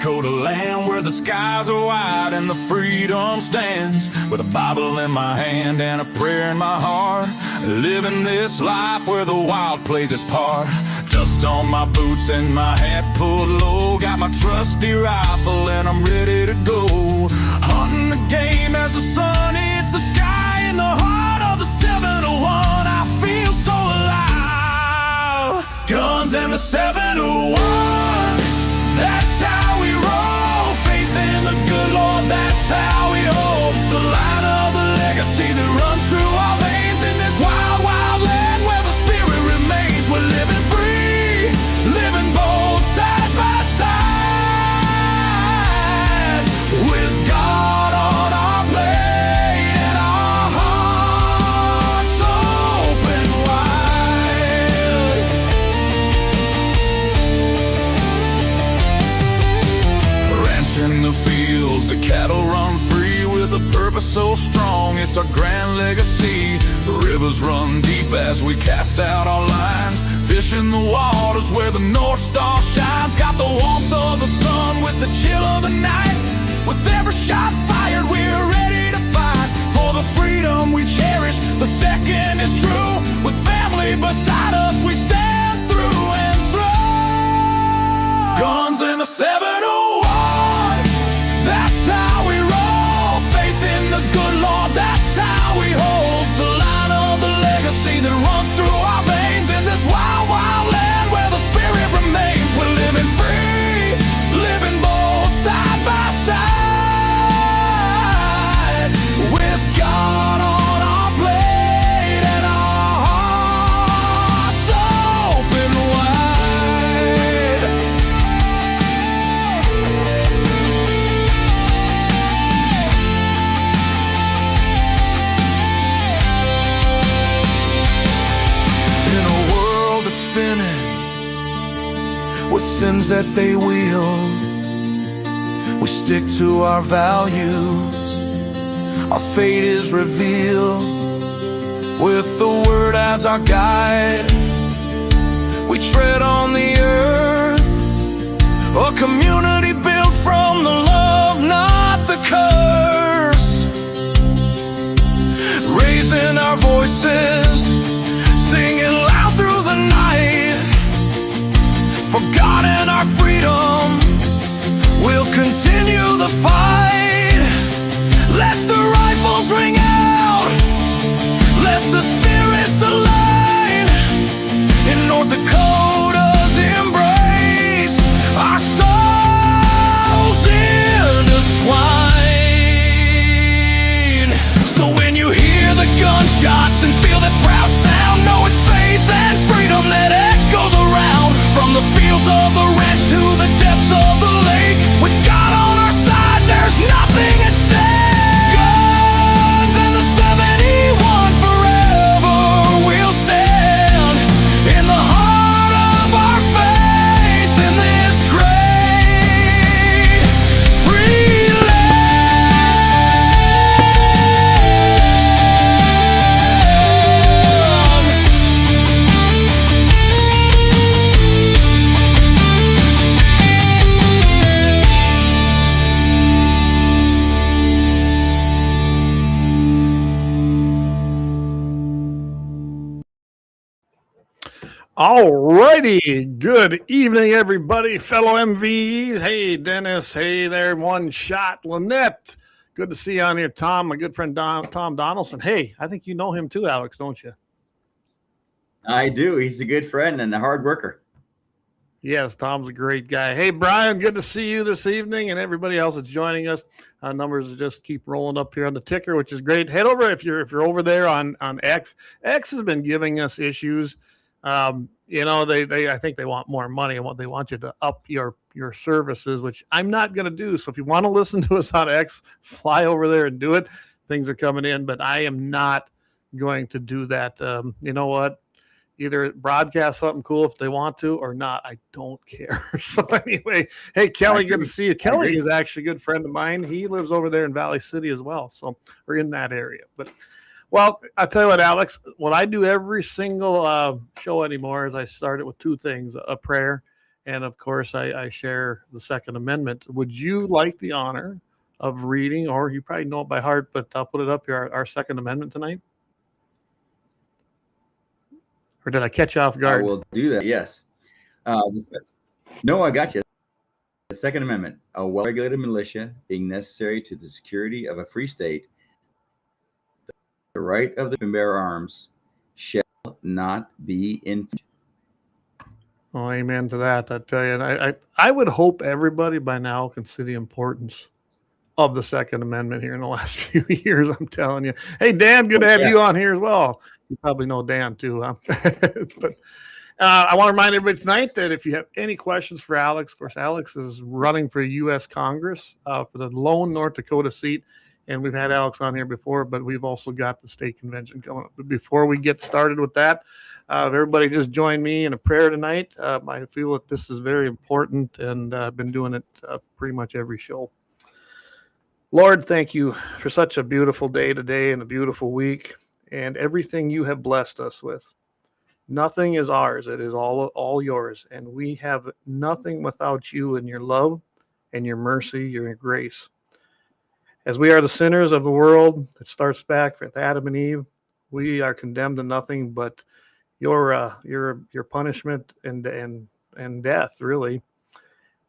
Dakota land where the skies are wide and the freedom stands. With a Bible in my hand and a prayer in my heart, living this life where the wild plays its part. Dust on my boots and my hat pulled low, got my trusty rifle and I'm ready to go. Hunting the game as the sun hits the sky in the heart of the 701. I feel so alive. Guns and the 701, that's how we roll. Faith in the good Lord, that's how we hold the line of the legacy that runs through our veins in this wild, wild land where the spirit remains. We're living free, living bold, side by side, with God on our plate and our hearts open wide. Ranch in the fields, the cattle run free with a purpose so strong, it's our grand legacy. The rivers run deep as we cast out our lines, fish in the waters where the North Star shines. Got the warmth of the sun with the chill of the night. With every shot fired, we're ready to fight for the freedom we cherish. The second is true. With family beside us, we stand through and through. Guns and the 701, that's how we roll. Faith in the good Lord, that's how we hold the line of the legacy that runs through our veins in this wild, wild land where the spirit remains. We're living free, living bold, side by side, with God on our plate and our hearts open wide. In a world that's spinning with sins that they wield, we stick to our values. Our fate is revealed with the word as our guide. We tread on the earth, a community built from the love, not the curse. Raising our voices, singing loud through the night, for God and our freedom, we'll continue the fight. Let the rifles ring out, let the spirits align. In North Dakota's embrace, our souls intertwine. So when you hear the gunshots and feel that proud sound, know it's faith and freedom that echoes around. From the fields of the ranch to the depths of the lake, with God on our side, there's nothing at stake. Guns and the 71 forever will stand in the heart of our faith in this great free All righty. Good evening, everybody, fellow MVEs. Hey, Dennis. Hey there, One Shot. Lynette. Good to see you on here. Tom, my good friend Tom Donaldson. Hey, I think you know him too, Alex, don't you? I do. He's a good friend and a hard worker. Yes, Tom's a great guy. Hey, Brian, good to see you this evening, and everybody else that's joining us. Numbers just keep rolling up here on the ticker, which is great. Head over if you're over there on X. X has been giving us issues. You know, I think they want more money and they want you to up your services, which I'm not going to do. So if you want to listen to us on X, fly over there and do it. Things are coming in, but I am not going to do that. You know what? Either broadcast something cool if they want to or not. I don't care. So anyway, hey, Kelly, good to see you. Kelly is actually a good friend of mine. He lives over there in Valley City as well. So we're in that area. But, well, I'll tell you what, Alex, what I do every single show anymore is I start it with two things, a prayer And of course, I share the Second Amendment. Would you like the honor of reading, or you probably know it by heart, but I'll put it up here, our Second Amendment tonight? Or did I catch you off guard? I will do that, yes. No, I got you. The Second Amendment, a well-regulated militia being necessary to the security of a free state, the right of the to bear arms shall not be infringed. Oh, amen to that. I tell you, and I would hope everybody by now can see the importance of the Second Amendment here in the last few years. I'm telling you. Hey, Dan, good to have you on here as well. You probably know Dan too, huh? But I want to remind everybody tonight that if you have any questions for Alex, of course, Alex is running for U.S. Congress for the lone North Dakota seat. And we've had Alex on here before, but we've also got the state convention coming up. But before we get started with that, everybody just join me in a prayer tonight. I feel that this is very important, and I've been doing it pretty much every show. Lord, thank you for such a beautiful day today and a beautiful week and everything you have blessed us with. Nothing is ours. It is all yours. And we have nothing without you and your love and your mercy, your grace. As we are the sinners of the world, it starts back with Adam and Eve. We are condemned to nothing but your punishment and death, really.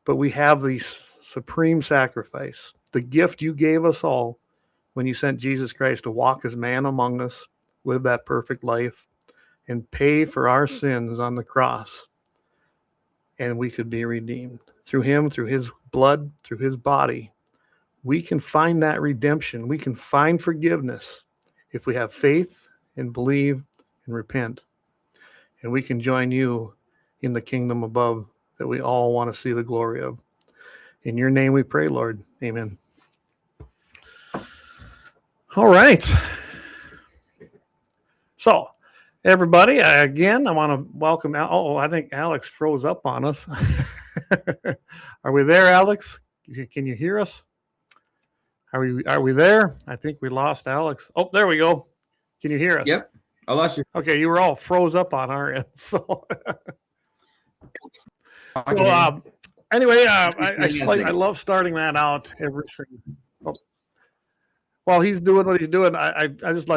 But we have the supreme sacrifice, the gift you gave us all when you sent Jesus Christ to walk as man among us, live that perfect life, and pay for our sins on the cross. And we could be redeemed through him, through his blood, through his body. We can find that redemption. We can find forgiveness if we have faith and believe and repent. And we can join you in the kingdom above that we all want to see the glory of. In your name we pray, Lord. Amen. All right. So, everybody, again, I want to welcome. I think Alex froze up on us. Are we there, Alex? Can you hear us? Are we there? I think we lost Alex. Oh, there we go. Can you hear us? Yep, I lost you. Okay, you were all froze up on our end. So, anyway, I love starting that out every single. While he's doing what he's doing, I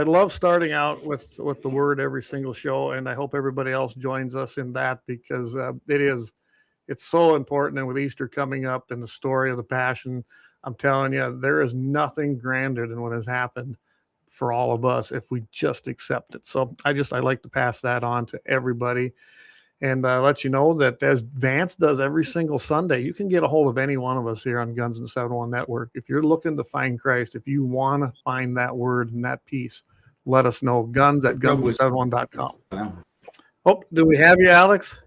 love starting out with the word every single show, and I hope everybody else joins us in that because it's so important. And with Easter coming up and the story of the Passion, I'm telling you, there is nothing grander than what has happened for all of us if we just accept it. So I like to pass that on to everybody and let you know that as Vance does every single Sunday, you can get a hold of any one of us here on Guns and 701 Network. If you're looking to find Christ, if you want to find that word and that peace, let us know. guns@guns701.com. Oh, do we have you, Alex?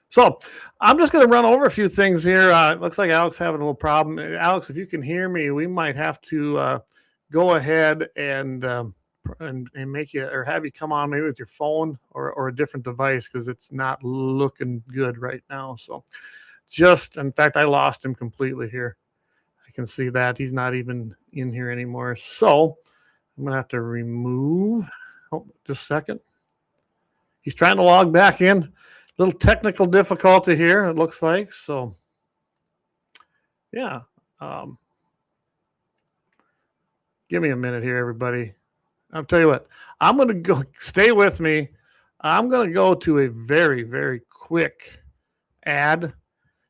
So I'm just going to run over a few things here. It looks like Alex having a little problem. Alex, if you can hear me, we might have to go ahead and make you or have you come on maybe with your phone or a different device because it's not looking good right now. So in fact, I lost him completely here. I can see that he's not even in here anymore. So I'm going to have to remove. Oh, just a second. He's trying to log back in. Little technical difficulty here, it looks like. So, yeah. Give me a minute here, everybody. I'll tell you what. I'm going to go. Stay with me. I'm going to go to a very, very quick ad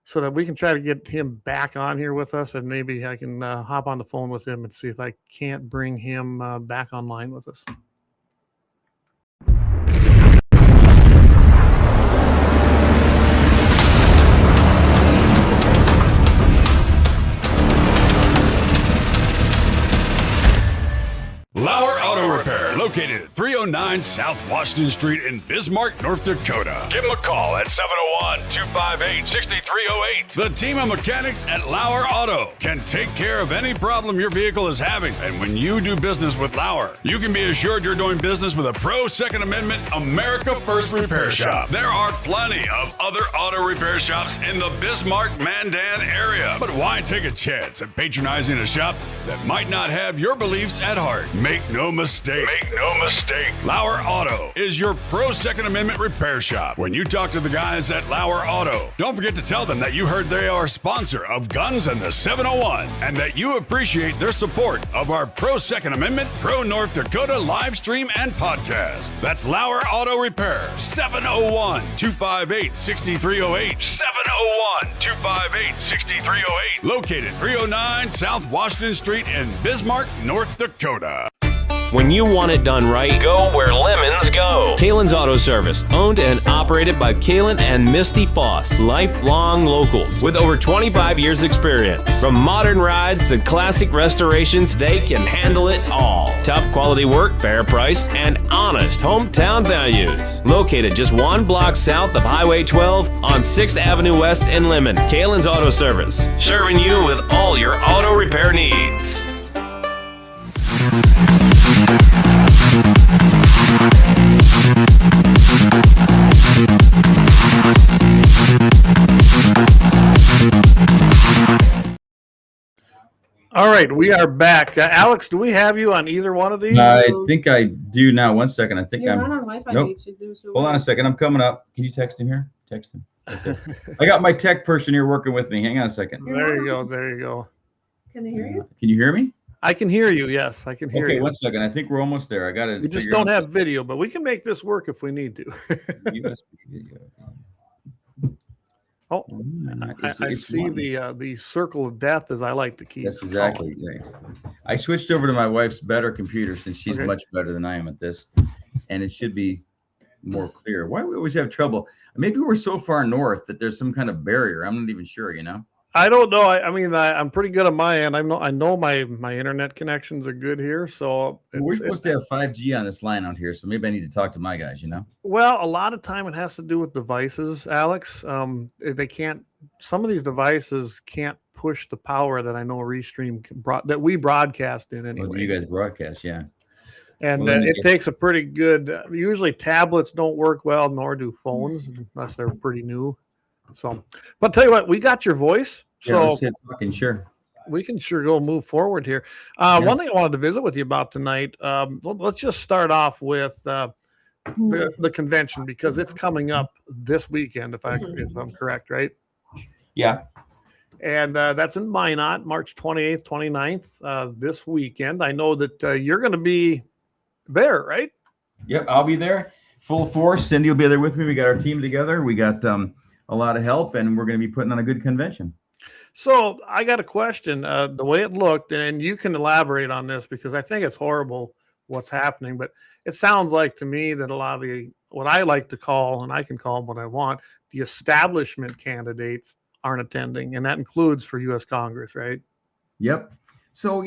so that we can try to get him back on here with us, and maybe I can hop on the phone with him and see if I can't bring him back online with us. LAUER Auto Repair, located at 309 South Washington Street in Bismarck, North Dakota. Give them a call at 701-258-6308. The team of mechanics at LAUER Auto can take care of any problem your vehicle is having. And when you do business with LAUER, you can be assured you're doing business with a pro Second Amendment America First repair shop. There are plenty of other auto repair shops in the Bismarck-Mandan area. But why take a chance at patronizing a shop that might not have your beliefs at heart? Make no mistake. Lauer Auto is your pro Second Amendment repair shop. When you talk to the guys at Lauer Auto, don't forget to tell them that you heard they are a sponsor of Guns and the 701 and that you appreciate their support of our pro Second Amendment, pro North Dakota live stream and podcast. That's Lauer Auto Repair, 701-258-6308. 701-258-6308. Located 309 South Washington Street in Bismarck, North Dakota. When you want it done right, go where lemons go. Kalon's Auto Service, owned and operated by Kalon and Misty Foss, lifelong locals with over 25 years experience. From modern rides to classic restorations, they can handle it all. Top quality work, fair price, and honest hometown values. Located just 1 block south of Highway 12 on 6th Avenue West in Lemmon. Kalon's Auto Service, serving you with all your auto repair needs. All right, we are back. Alex, do we have you on either one of these? I think I do now. 1 second. I think You're I'm. not on Wi-Fi. Nope. You should do so. Hold on a second. I'm coming up. Can you text him here? Text him. Right there. I got my tech person here working with me. Hang on a second. There you go. There you go. Can they hear you? Can you hear me? I can hear you. Yes, I can hear Okay, you. 1 second. I think we're almost there. I got it. We just don't have video, but we can make this work if we need to. USB video. Oh, It's I see one. the circle of death, as I like to keep. That's exactly right. I switched over to my wife's better computer since she's Okay. much better than I am at this, and it should be more clear. Why do we always have trouble? Maybe we're so far north that there's some kind of barrier. I'm not even sure. I don't know. I mean, I'm pretty good on my end. I know my internet connections are good here. So We're supposed to have 5G on this line out here, so maybe I need to talk to my guys. Well, a lot of time it has to do with devices, Alex. They can't. Some of these devices can't push the power that I know Restream that we broadcast in anyway. Well, you guys broadcast, yeah. And Well, it takes a pretty good. Usually, tablets don't work well, nor do phones, unless they're pretty new. So, but tell you what, we got your voice, so Talking, sure. we can sure go move forward here. One thing I wanted to visit with you about tonight. Let's just start off with the convention, because it's coming up this weekend, if I'm correct, right? Yeah. And that's in Minot, March 28th, 29th, this weekend. I know that you're going to be there, right? Yep, I'll be there full force. Cindy will be there with me. We got our team together. We got a lot of help, and we're going to be putting on a good convention. So I got a question. The way it looked, and you can elaborate on this because I think it's horrible what's happening, but it sounds like to me that a lot of what I like to call, and I can call them what I want, the establishment candidates aren't attending, and that includes for U.S. Congress, right? Yep. So,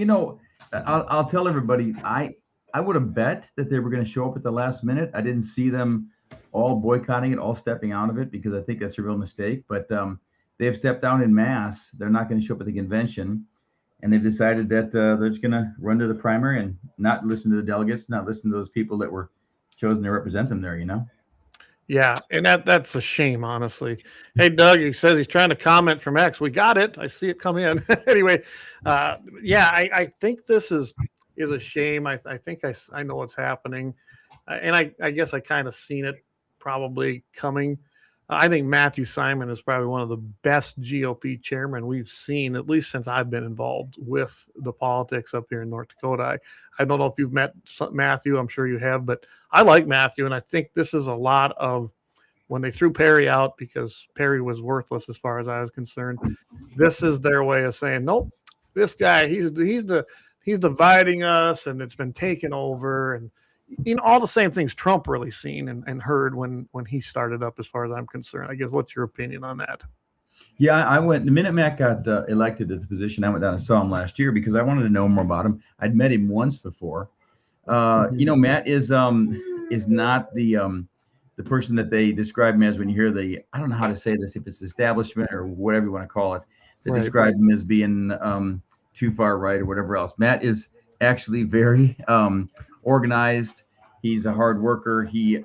I'll tell everybody, I would have bet that they were going to show up at the last minute. I didn't see them all boycotting it, all stepping out of it, because I think that's a real mistake. But they have stepped down in mass. They're not going to show up at the convention. And they've decided that they're just going to run to the primary and not listen to the delegates, not listen to those people that were chosen to represent them there, Yeah, and that's a shame, honestly. Hey, Doug, he says he's trying to comment from X. We got it. I see it come in. Anyway, I think this is a shame. I think I know what's happening. And I guess I kind of seen it probably coming. I think Matthew Simon is probably one of the best GOP chairmen we've seen, at least since I've been involved with the politics up here in North Dakota. I don't know if you've met Matthew. I'm sure you have, but I like Matthew, and I think this is a lot of when they threw Perry out because Perry was worthless as far as I was concerned. This is their way of saying, nope, this guy, he's dividing us, and it's been taken over, and all the same things Trump really seen and heard when he started up, as far as I'm concerned. I guess, what's your opinion on that? Yeah, I went the minute Matt got elected to the position. I went down and saw him last year because I wanted to know more about him. I'd met him once before. Matt is not the person that they describe him as when you hear I don't know how to say this, if it's establishment or whatever you want to call it. They describe him as being too far right or whatever else. Matt is actually very organized. He's a hard worker. He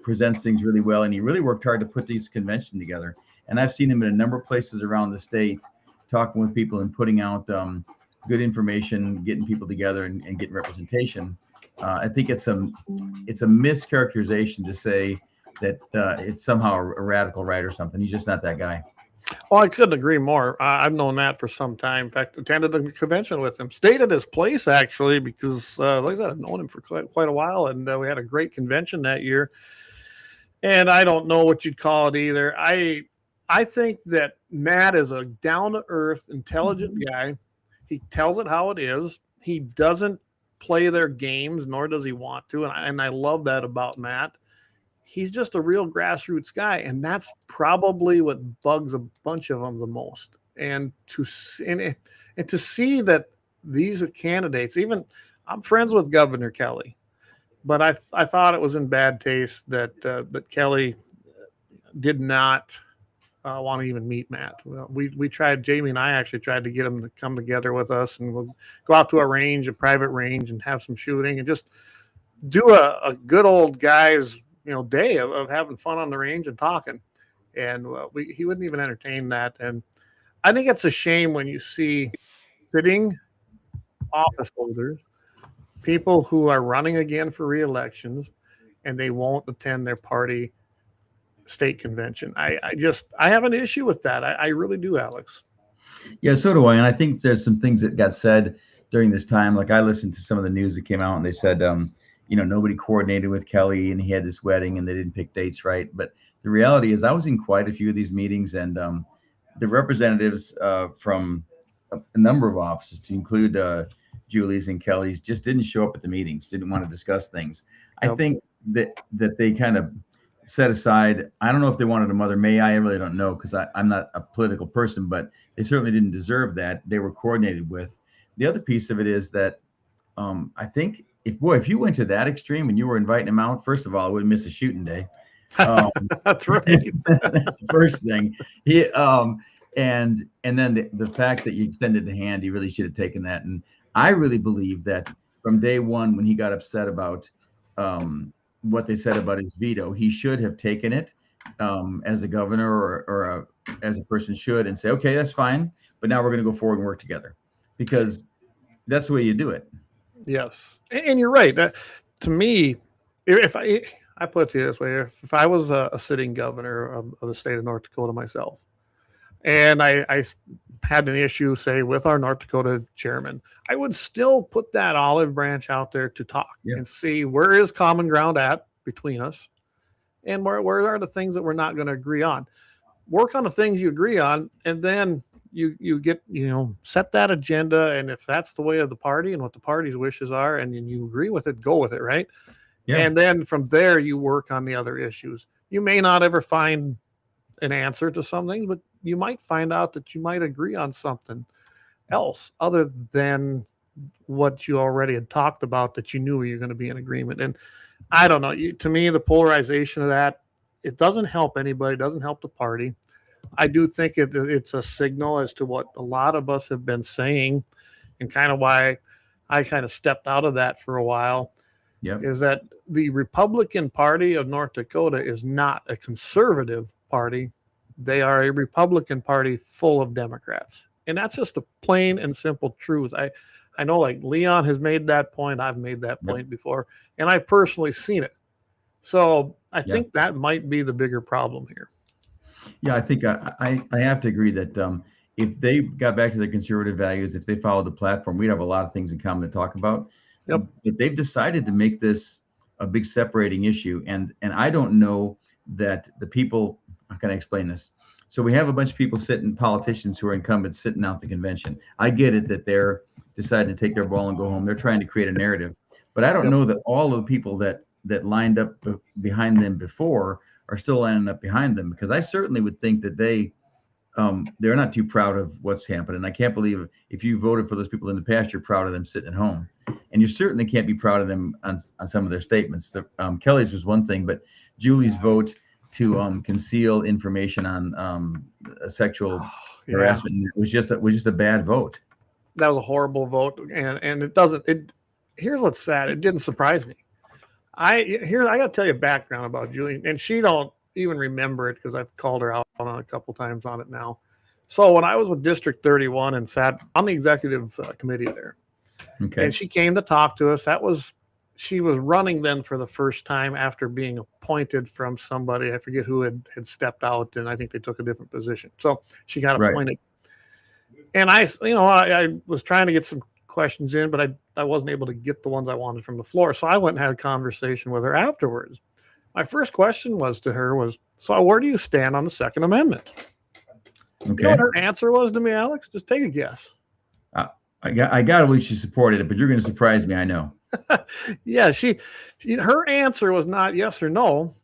presents things really well, and he really worked hard to put these conventions together. And I've seen him in a number of places around the state, talking with people and putting out good information, getting people together and getting representation. I think it's a mischaracterization to say that it's somehow a radical right or something. He's just not that guy. Well, I couldn't agree more. I've known that for some time. In fact, attended a convention with him. Stayed at his place, actually, because, like I said, I've known him for quite a while, and we had a great convention that year. And I don't know what you'd call it either. I think that Matt is a down-to-earth, intelligent guy. He tells it how it is. He doesn't play their games, nor does he want to, and I love that about Matt. He's just a real grassroots guy, and that's probably what bugs a bunch of them the most. And to see that these candidates, even I'm friends with Governor Kelly, but I thought it was in bad taste that Kelly did not want to even meet Matt. We tried, Jamie and I actually tried to get him to come together with us, and we'll go out to a private range, and have some shooting and just do a good old guys day of having fun on the range and talking. And he wouldn't even entertain that. And I think it's a shame when you see sitting office holders, people who are running again for re-elections, and they won't attend their party state convention. I have an issue with that. I really do, Alex. Yeah, so do I. And I think there's some things that got said during this time. Like I listened to some of the news that came out, and they said, nobody coordinated with Kelly, and he had this wedding, and they didn't pick dates right. But the reality is I was in quite a few of these meetings, and the representatives from a number of offices, to include Julie's and Kelly's, just didn't show up at the meetings, didn't want to discuss things. Yep. I think that they kind of set aside, I don't know if they wanted a Mother May I really don't know, because I'm not a political person, but they certainly didn't deserve that. They were coordinated with. The other piece of it is that I think if you went to that extreme and you were inviting him out, first of all, I wouldn't miss a shooting day. That's right. That's the first thing. And then the fact that you extended the hand, he really should have taken that. And I really believe that from day one, when he got upset about what they said about his veto, he should have taken it as a governor or as a person should, and say, okay, that's fine, but now we're going to go forward and work together, because that's the way you do it. Yes, and you're right. To me, if I put it to you this way, if I was a sitting governor of the state of North Dakota myself, and I had an issue, say, with our North Dakota chairman, I would still put that olive branch out there to talk and see where is common ground at between us, and where are the things that we're not going to agree on. Work on the things you agree on, and then you get, set that agenda. And if that's the way of the party and what the party's wishes are, and you agree with it, go with it, right? Yeah. And then from there, you work on the other issues. You may not ever find an answer to something, but you might find out that you might agree on something else other than what you already had talked about, that you knew you were going to be in agreement. And I don't know, to me, the polarization of that, it doesn't help anybody, doesn't help the party. I do think it's a signal as to what a lot of us have been saying, and kind of why I kind of stepped out of that for a while. Yep. Is that the Republican Party of North Dakota is not a conservative party. They are a Republican Party full of Democrats. And that's just a plain and simple truth. I know, like, Leon has made that point. I've made that point before, and I've personally seen it. So I think that might be the bigger problem here. Yeah, I think I have to agree that if they got back to their conservative values, if they followed the platform, we'd have a lot of things in common to talk about. Yep. But they've decided to make this a big separating issue. And I don't know that the people, how can I explain this? So we have a bunch of people politicians who are incumbents sitting out the convention. I get it that they're deciding to take their ball and go home. They're trying to create a narrative. But I don't know that all of the people that lined up behind them before are still lining up behind them, because I certainly would think that they're not too proud of what's happened. And I can't believe if you voted for those people in the past, you're proud of them sitting at home. And you certainly can't be proud of them on some of their statements. Kelly's was one thing, but Julie's vote to conceal information on sexual harassment was just a bad vote. That was a horrible vote, and here's what's sad. It didn't surprise me. I got to tell you a background about Julie, and she don't even remember it because I've called her out on a couple times on it now. So when I was with District 31 and sat on the executive committee there, and she came to talk to us, that was she was running then for the first time after being appointed from somebody. I forget who had stepped out, and I think they took a different position. So she got appointed. And I was trying to get some questions in, but I wasn't able to get the ones I wanted from the floor. So I went and had a conversation with her afterwards. My first question to her was, so where do you stand on the Second Amendment? Okay. You know what her answer was to me, Alex? Just take a guess. I got to believe she supported it, but you're going to surprise me. I know. Yeah, her answer was not yes or no.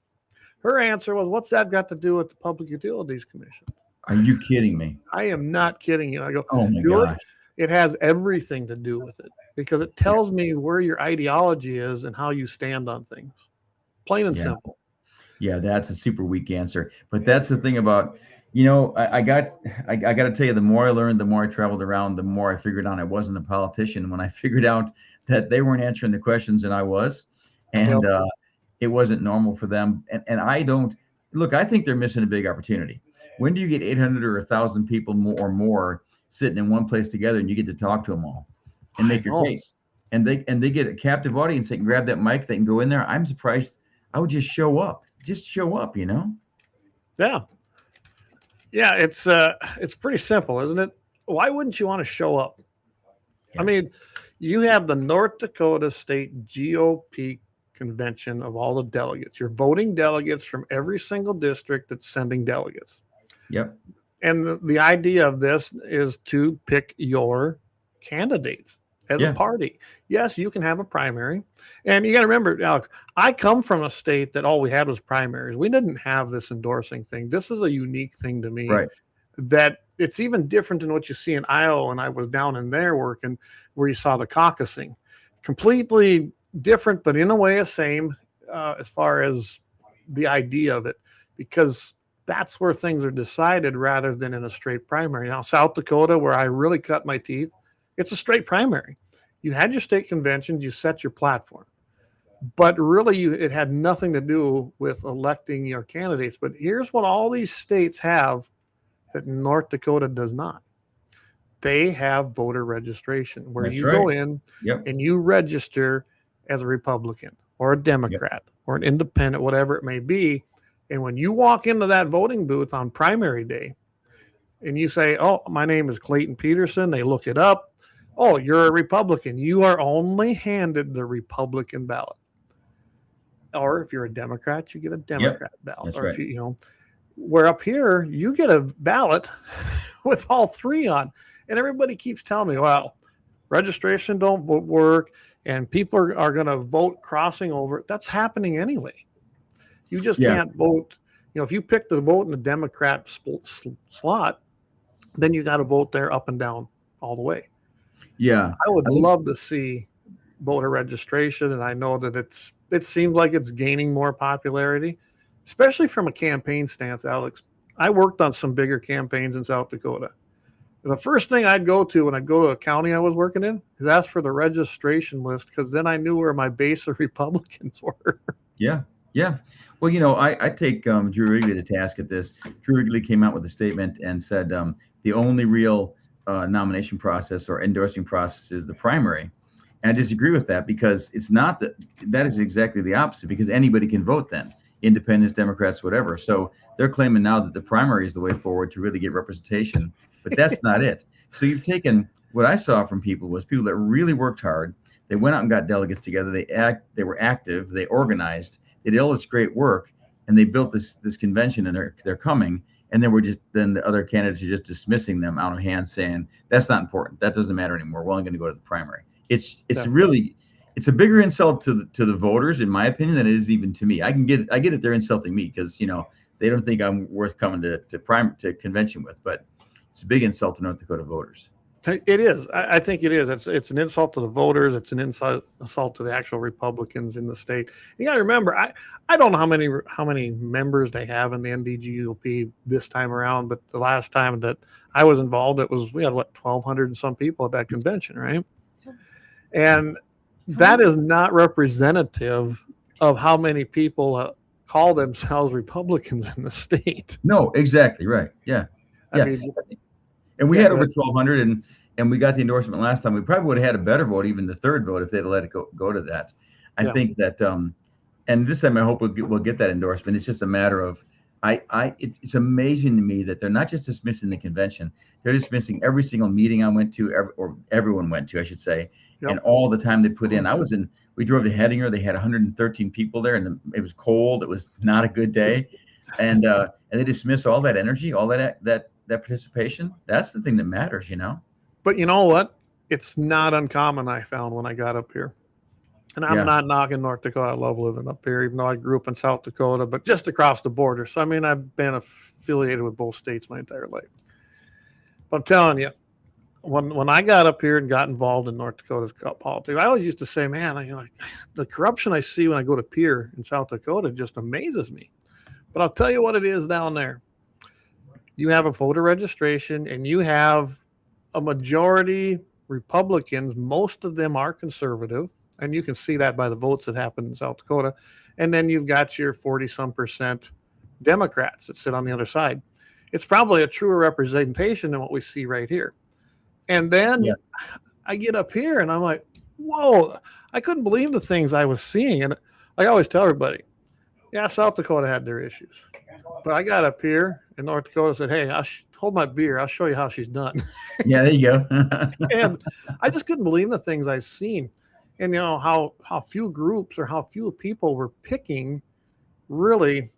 Her answer was, what's that got to do with the Public Utilities Commission? Are you kidding me? I am not kidding you. I go, oh my gosh. It has everything to do with it because it tells me where your ideology is and how you stand on things. Plain and simple. Yeah, that's a super weak answer. But that's the thing about, I got to tell you, the more I learned, the more I traveled around, the more I figured out I wasn't a politician. When I figured out that they weren't answering the questions and I was, and it wasn't normal for them. And I don't look, I think they're missing a big opportunity. When do you get 800 or 1,000 people more sitting in one place together and you get to talk to them all and make your case? And they get a captive audience. They can grab that mic. They can go in there. I'm surprised. I would just show up. Yeah. Yeah, it's pretty simple, isn't it? Why wouldn't you want to show up? Yeah. I mean, you have the North Dakota State GOP convention of all the delegates. You're voting delegates from every single district that's sending delegates. Yep. And the idea of this is to pick your candidates as a party. Yes, you can have a primary. And you got to remember, Alex, I come from a state that all we had was primaries. We didn't have this endorsing thing. This is a unique thing to me. Right. That it's even different than what you see in Iowa when I was down in there working, where you saw the caucusing. Completely different, but in a way the same as far as the idea of it, because that's where things are decided rather than in a straight primary. Now, South Dakota, where I really cut my teeth, it's a straight primary. You had your state conventions, you set your platform, but really it had nothing to do with electing your candidates. But here's what all these states have that North Dakota does not. They have voter registration, where That's you right. go in and you register as a Republican or a Democrat or an independent, whatever it may be. And when you walk into that voting booth on primary day and you say, oh, my name is Clayton Peterson, they look it up. Oh, you're a Republican. You are only handed the Republican ballot. Or if you're a Democrat, you get a Democrat ballot. That's or right. if you where up here, you get a ballot with all three on. And everybody keeps telling me, well, registration don't work and people are going to vote crossing over. That's happening anyway. You just can't vote. If you pick the vote in the Democrat slot, then you got to vote there up and down all the way. Yeah. I would love to see voter registration. And I know that it seems like it's gaining more popularity, especially from a campaign stance, Alex. I worked on some bigger campaigns in South Dakota. The first thing I'd go to when I'd go to a county I was working in is ask for the registration list, because then I knew where my base of Republicans were. Yeah. Yeah. Well, I take Drew Wrigley to task at this. Drew Wrigley came out with a statement and said the only real nomination process or endorsing process is the primary. And I disagree with that, because it's not that is exactly the opposite, because anybody can vote then, independents, Democrats, whatever. So they're claiming now that the primary is the way forward to really get representation, but that's not it. So you've taken what I saw from people was people that really worked hard. They went out and got delegates together. They were active. They organized. They did all this great work, and they built this convention, and they're coming. And then the other candidates are just dismissing them out of hand, saying that's not important. That doesn't matter anymore. We're only going to go to the primary. It's a bigger insult to the voters, in my opinion, than it is even to me. I get it. They're insulting me because they don't think I'm worth coming to convention with, but it's a big insult to North Dakota voters. It is. I think it is. It's an insult to the voters. It's an insult to the actual Republicans in the state. You got to remember, I don't know how many members they have in the NDGOP this time around, but the last time that I was involved, we had 1,200 and some people at that convention, right? And that is not representative of how many people call themselves Republicans in the state. No, exactly right. Yeah. I mean, and we had over 1,200, and we got the endorsement last time. We probably would have had a better vote, even the third vote, if they'd let it go to that. I think that, and this time I hope we'll get that endorsement. It's just a matter of, it's amazing to me that they're not just dismissing the convention; they're dismissing every single meeting I went to, or everyone went to, I should say, and all the time they put in. We drove to Hettinger. They had 113 people there, and it was cold. It was not a good day, and they dismiss all that energy, all that participation. That's the thing that matters, But you know what? It's not uncommon, I found, when I got up here. And I'm not knocking North Dakota. I love living up here, even though I grew up in South Dakota, but just across the border. So, I mean, I've been affiliated with both states my entire life. But I'm telling you, when I got up here and got involved in North Dakota's politics, I always used to say, man, the corruption I see when I go to Pierre in South Dakota just amazes me. But I'll tell you what it is down there. You have a voter registration, and you have a majority Republicans. Most of them are conservative. And you can see that by the votes that happened in South Dakota. And then you've got your 40-some% Democrats that sit on the other side. It's probably a truer representation than what we see right here. And then I get up here and I'm like, whoa, I couldn't believe the things I was seeing. And I always tell everybody, South Dakota had their issues. But I got up here in North Dakota and said, hey, hold my beer. I'll show you how she's done. Yeah, there you go. And I just couldn't believe the things I've seen. And how few groups or how few people were picking really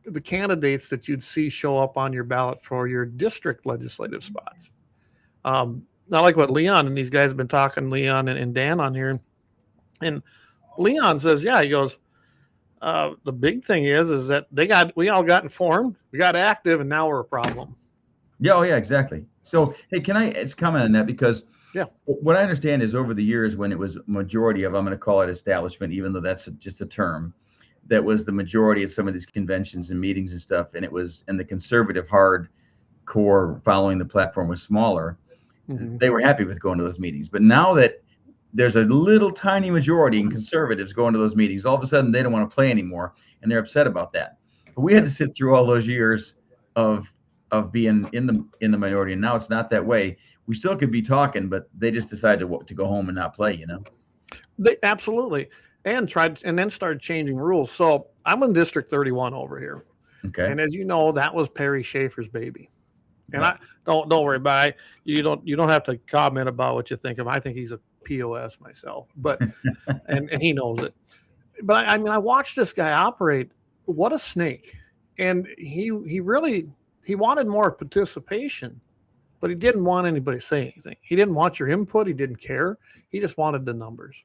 the candidates that you'd see show up on your ballot for your district legislative spots. I like what Leon and these guys have been talking, Leon and Dan on here. And Leon says, he goes, the big thing is that we all got informed, we got active, and now we're a problem. Yeah, exactly. So, hey, can I comment on that? Because what I understand is over the years when it was majority of, I'm going to call it establishment, even though that's just a term, that was the majority of some of these conventions and meetings and stuff. And the conservative hardcore following the platform was smaller. Mm-hmm. They were happy with going to those meetings. But now that there's a little tiny majority in conservatives going to those meetings, all of a sudden they don't want to play anymore. And they're upset about that. But we had to sit through all those years of being in the minority. And now it's not that way. We still could be talking, but they just decided to go home and not play, They absolutely. And then started changing rules. So I'm in District 31 over here. Okay. And as you know, that was Perry Schaefer's baby. And I don't worry about it. You don't have to comment about what you think of him. I think he's a POS myself, but and he knows it. But I mean, I watched this guy operate. What a snake. And he wanted more participation. But he didn't want anybody to say anything. He didn't want your input. He didn't care. He just wanted the numbers.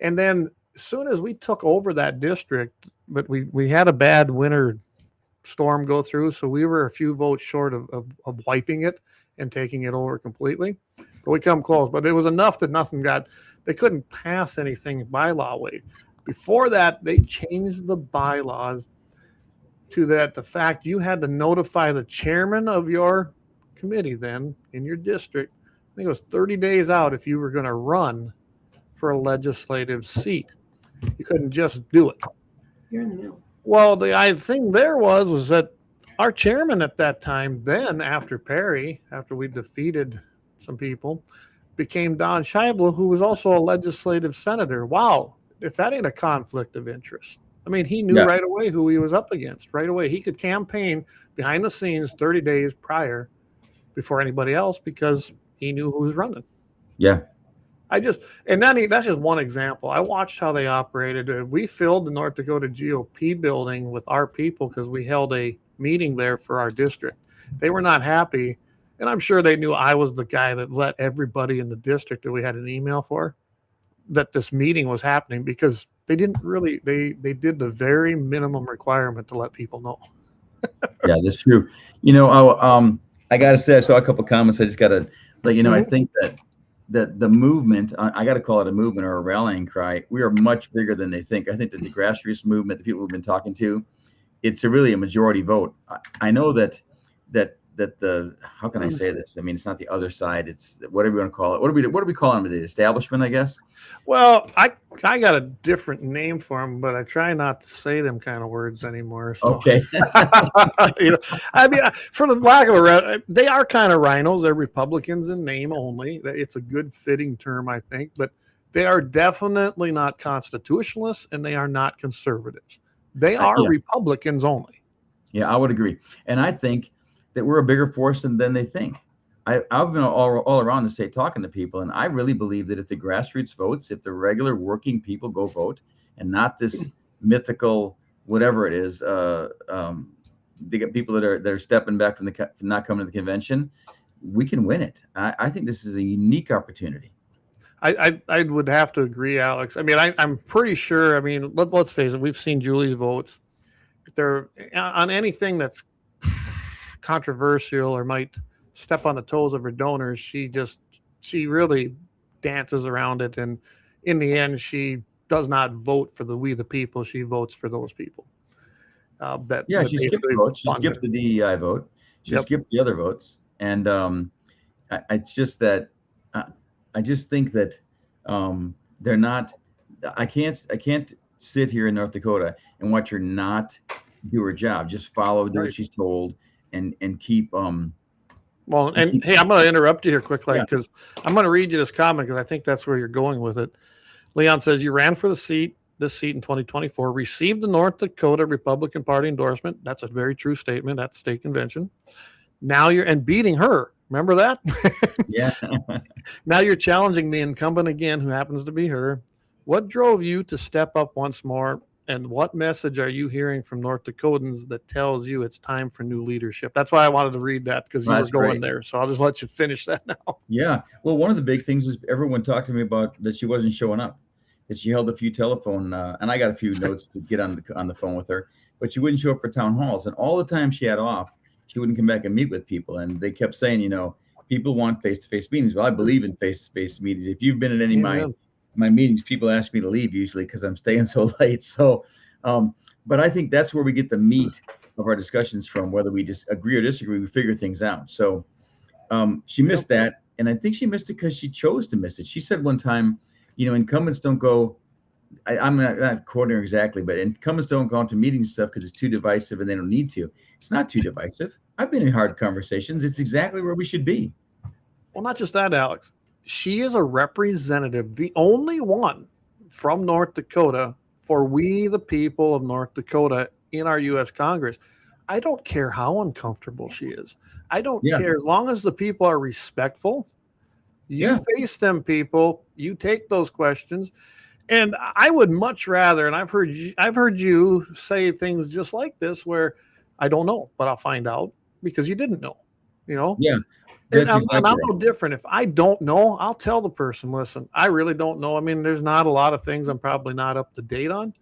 And then as soon as we took over that district, but we had a bad winter storm go through, so we were a few votes short of wiping it and taking it over completely. But we come close. But it was enough that they couldn't pass anything bylaw way. Before that, they changed the bylaws to the fact you had to notify the chairman of your committee then in your district. I think it was 30 days out if you were going to run for a legislative seat. You couldn't just do it. You're in the middle. Well, the thing there was that our chairman at that time, then after we defeated some people, became Don Scheibel, who was also a legislative senator. Wow, if that ain't a conflict of interest. I mean, he knew right away who he was up against. Right away, he could campaign behind the scenes 30 days prior before anybody else because he knew who was running. Yeah. That's just one example. I watched how they operated. We filled the North Dakota GOP building with our people because we held a meeting there for our district. They were not happy, and I'm sure they knew I was the guy that let everybody in the district that we had an email for that this meeting was happening because they didn't really, they did the very minimum requirement to let people know. Yeah, that's true. I got to say, I saw a couple of comments. I just got to let you know, I think that the movement, I got to call it a movement or a rallying cry. We are much bigger than they think. I think that the grassroots movement, the people we've been talking to, it's really a majority vote. I know that the, how can I say this? I mean, it's not the other side. It's whatever you want to call it. What do we call them? The establishment, I guess. Well, I got a different name for them, but I try not to say them kind of words anymore. So. Okay. I mean, for the lack of a, they are kind of rhinos. They're Republicans in name only. It's a good fitting term, I think. But They are definitely not constitutionalists, and they are not conservatives. They are Yeah. Republicans only. Yeah, I would agree. And I think that we're a bigger force than they think. I've been all around the state talking to people, and I really believe that if the grassroots votes, if the regular working people go vote, and not this mythical whatever it is, they get people that are stepping back from not coming to the convention, we can win it. I think this is a unique opportunity. I would have to agree, Alex. I mean, I'm pretty sure. I mean, let's face it. We've seen Julie's votes. If they're on anything that's controversial or might step on the toes of her donors, she really dances around it, and in the end, she does not vote for we the people. She votes for those people. She skipped the vote. She skipped the DEI vote. She skipped the other votes, and it's just that I just think that they're not. I can't sit here in North Dakota and watch her not do her job. Just do what she's told, and keep. Hey, I'm going to interrupt you here quickly because I'm going to read you this comment because I think that's where you're going with it. Leon says you ran for this seat in 2024, received the North Dakota Republican Party endorsement. That's a very true statement at the state convention. Now you're beating her. Remember that? Yeah. Now you're challenging the incumbent again, who happens to be her. What drove you to step up once more? And what message are you hearing from North Dakotans that tells you it's time for new leadership? That's why I wanted to read that, because you were going there. So I'll just let you finish that now. Yeah. Well, one of the big things is everyone talked to me about that she wasn't showing up, that she held a few telephone, and I got a few notes to get on the phone with her, but she wouldn't show up for town halls. And all the time she had off, she wouldn't come back and meet with people. And they kept saying, people want face-to-face meetings. Well, I believe in face-to-face meetings. If you've been in any of my meetings, people ask me to leave usually because I'm staying so late. So, but I think that's where we get the meat of our discussions from, whether we just agree or disagree, we figure things out. So she missed that. And I think she missed it because she chose to miss it. She said one time, incumbents don't go, I'm not quoting her exactly, but incumbents don't go into meetings and stuff because it's too divisive and they don't need to. It's not too divisive. I've been in hard conversations. It's exactly where we should be. Well, not just that, Alex. She is a representative, the only one from North Dakota for we the people of North Dakota in our U.S. Congress. I don't care how uncomfortable she is. I don't care, as long as the people are respectful. You face them people. You take those questions. And I would much rather, and I've heard you say things just like this, where I don't know, but I'll find out because you didn't know, Yeah. And I'm no different. If I don't know, I'll tell the person, listen, I really don't know. I mean, there's not a lot of things I'm probably not up to date on,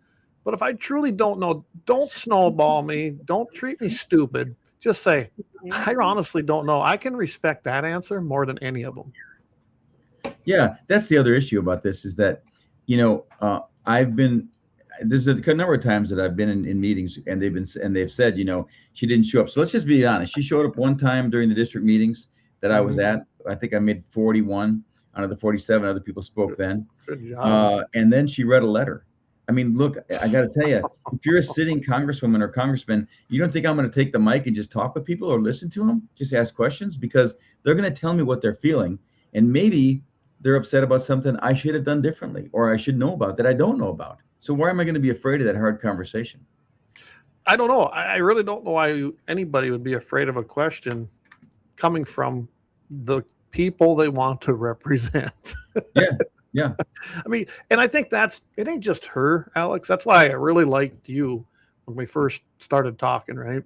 but if I truly don't know, don't snowball me. Don't treat me stupid. Just say, I honestly don't know. I can respect that answer more than any of them. Yeah. That's the other issue about this is that, there's a number of times that I've been in meetings and they've said, she didn't show up. So let's just be honest. She showed up one time during the district meetings that I was at. I think I made 41 out of the 47 other people spoke then. Good job. And then she read a letter. I mean, look, I got to tell you, if you're a sitting congresswoman or congressman, you don't think I'm going to take the mic and just talk with people or listen to them, just ask questions, because they're going to tell me what they're feeling. And maybe they're upset about something I should have done differently, or I should know about that I don't know about. So why am I going to be afraid of that hard conversation? I don't know. I really don't know why anybody would be afraid of a question coming from the people they want to represent. Yeah. I mean, and I think it ain't just her, Alex. That's why I really liked you when we first started talking, right?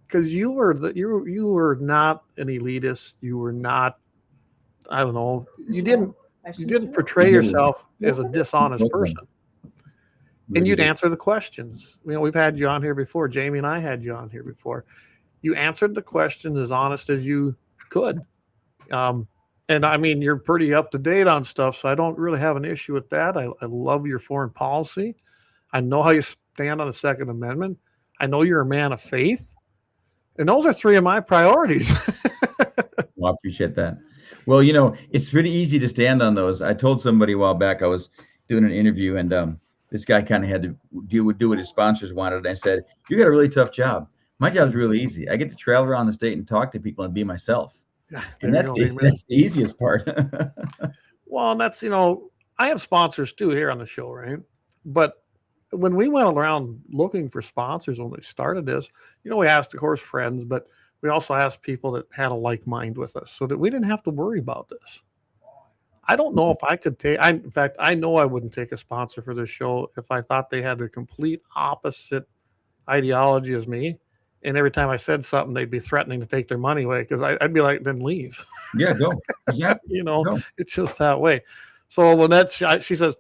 Because you were not an elitist. You were not, I don't know, you didn't portray yourself as a dishonest person. And you'd answer the questions. We've had you on here before. Jamie and I had you on here before. You answered the questions as honest as you could. And I mean, you're pretty up to date on stuff, so I don't really have an issue with that. I love your foreign policy. I know how you stand on the Second Amendment. I know you're a man of faith. And those are three of my priorities. Well, I appreciate that. Well, it's pretty easy to stand on those. I told somebody a while back, I was doing an interview, and this guy kind of had to do what his sponsors wanted. And I said, you got a really tough job. My job's really easy. I get to travel around the state and talk to people and be myself. And that's the easiest part. Well, and that's, I have sponsors too here on the show, right? But when we went around looking for sponsors when we started this, we asked, of course, friends, but we also asked people that had a like mind with us so that we didn't have to worry about this. I don't know if I could take, in fact, I know I wouldn't take a sponsor for this show if I thought they had the complete opposite ideology as me. And every time I said something, they'd be threatening to take their money away because I'd be like, then leave. Yeah, go. Exactly. Go. It's just that way. So Lynette, she says,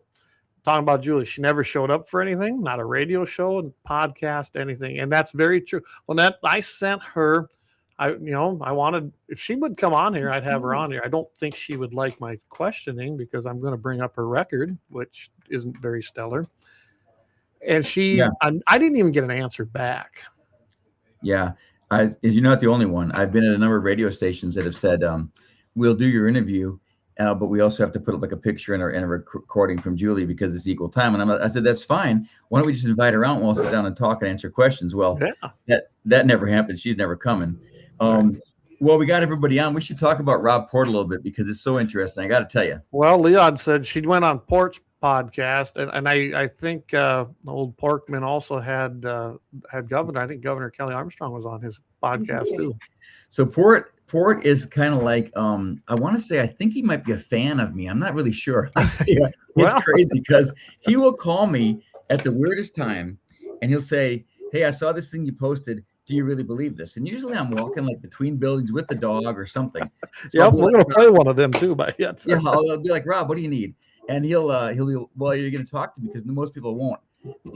talking about Julie, she never showed up for anything, not a radio show, podcast, anything. And that's very true. Lynette, I sent her, I wanted, if she would come on here, I'd have her on here. I don't think she would like my questioning because I'm going to bring up her record, which isn't very stellar. And I didn't even get an answer back. Yeah. You're not the only one. I've been at a number of radio stations that have said, we'll do your interview, but we also have to put up like a picture and a recording from Julie because it's equal time. And I said, that's fine. Why don't we just invite her out and we'll sit down and talk and answer questions? Well, that never happened. She's never coming. Well, we got everybody on. We should talk about Rob Port a little bit because it's so interesting. I got to tell you. Well, Leon said she went on Port's podcast, and I think old Porkman also had Governor. I think Governor Kelly Armstrong was on his podcast too. So Port is kind of like I want to say I think he might be a fan of me. I'm not really sure. It's crazy because he will call me at the weirdest time, and he'll say, "Hey, I saw this thing you posted. Do you really believe this?" And usually I'm walking like between buildings with the dog or something. So we're going to play one of them too. But yeah, I'll be like, "Rob, what do you need?" And he'll be, well, you're going to talk to me because most people won't.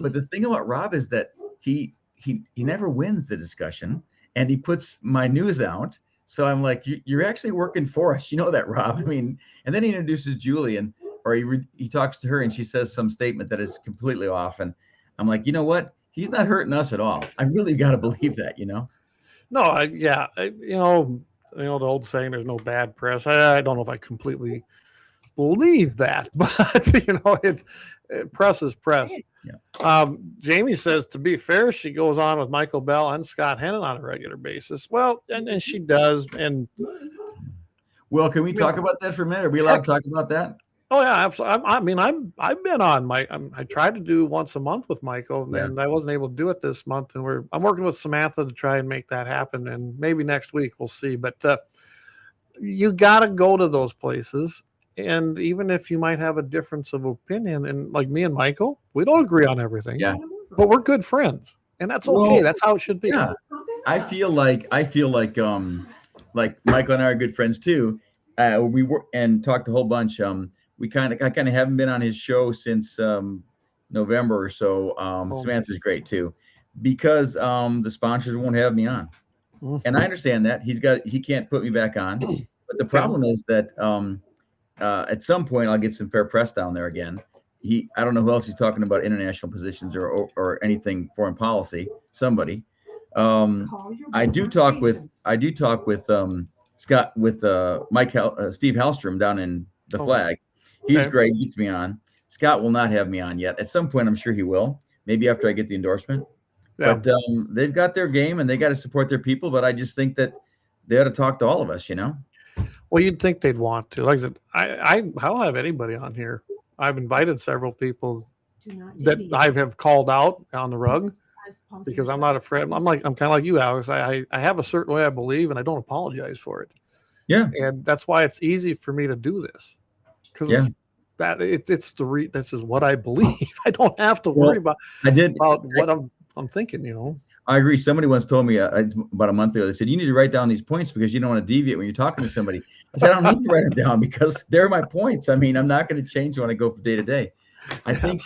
But the thing about Rob is that he never wins the discussion, and he puts my news out. So I'm like, you're actually working for us. You know that, Rob. I mean, and then he introduces Julie, or he talks to her, and she says some statement that is completely off. And I'm like, you know what? He's not hurting us at all. I really got to believe that, No, the old saying, there's no bad press. I don't know if I completely believe that, but press is press. Yeah. Jamie says, to be fair, she goes on with Michael Bell and Scott Hennon on a regular basis. Well, and she does. And well, can we talk about that for a minute? Are we allowed to talk about that? Oh yeah, absolutely. I've been on I tried to do once a month with Michael, and I wasn't able to do it this month. And I'm working with Samantha to try and make that happen. And maybe next week we'll see. But you got to go to those places. And even if you might have a difference of opinion, and like me and Michael, we don't agree on everything. Yeah. But we're good friends, and that's okay. Well, that's how it should be. Yeah. I feel like Michael and I are good friends too. We were and talked a whole bunch. I kind of haven't been on his show since November or so. Samantha's great too, because the sponsors won't have me on, and I understand that he can't put me back on. But the problem is that at some point I'll get some fair press down there again. I don't know who else he's talking about international positions or anything foreign policy. Somebody. I do talk with Scott with Steve Hallstrom down in the Flag. He's great. He gets me on. Scott will not have me on yet. At some point, I'm sure he will. Maybe after I get the endorsement. Yeah. But they've got their game and they got to support their people. But I just think that they ought to talk to all of us, Well, you'd think they'd want to. Like I said, I don't have anybody on here. I've invited several people that I have called out on the rug because I'm not afraid. I'm kind of like you, Alex. I have a certain way I believe, and I don't apologize for it. Yeah, and that's why it's easy for me to do this. Because this is what I believe. I don't have to worry about what I'm thinking. I agree. Somebody once told me about a month ago. They said you need to write down these points because you don't want to deviate when you're talking to somebody. I said I don't need to write them down because they're my points. I mean, I'm not going to change when I go from day to day. I think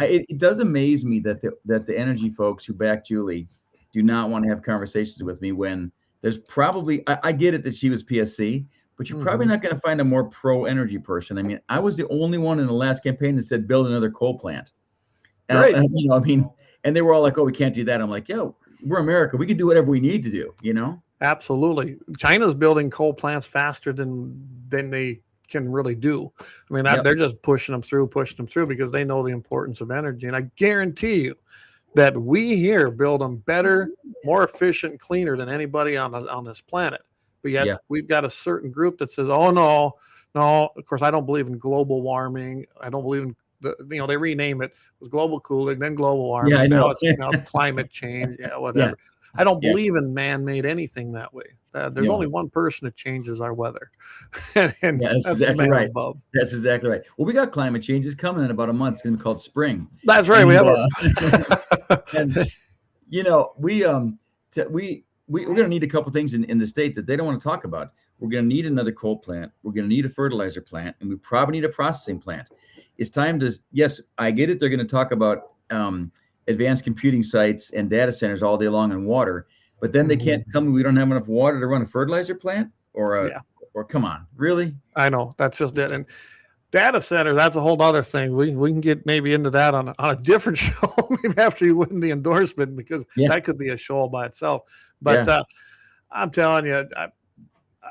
it does amaze me that the energy folks who back Julie do not want to have conversations with me when there's probably I get it that she was PSC. But you're probably not going to find a more pro-energy person. I mean, I was the only one in the last campaign that said build another coal plant. Right. And they were all like, "Oh, we can't do that." I'm like, "Yo, we're America. We can do whatever we need to do." Absolutely. China's building coal plants faster than they can really do. I mean, they're just pushing them through because they know the importance of energy. And I guarantee you that we here build them better, more efficient, cleaner than anybody on this planet. But yet we've got a certain group that says, "Oh no, No, of course, I don't believe in global warming. I don't believe in they rename it. It was global cooling, then global warming. Yeah, I know. Now it's climate change. Yeah, whatever. Yeah. I don't believe in man-made anything that way. There's only one person that changes our weather, and that's exactly right. Above. That's exactly right. Well, we got climate changes coming in about a month. It's going to be called spring. That's right. And, we have and we're going to need a couple things in the state that they don't want to talk about. We're going to need another coal plant. We're going to need a fertilizer plant, and we probably need a processing plant. It's time to, yes, I get it. They're going to talk about advanced computing sites and data centers all day long and water, but then they can't tell me we don't have enough water to run a fertilizer plant or come on, really? I know, that's just it. And data centers, that's a whole other thing. We can get maybe into that on a different show, maybe after you win the endorsement, because that could be a show by itself. But I'm telling you,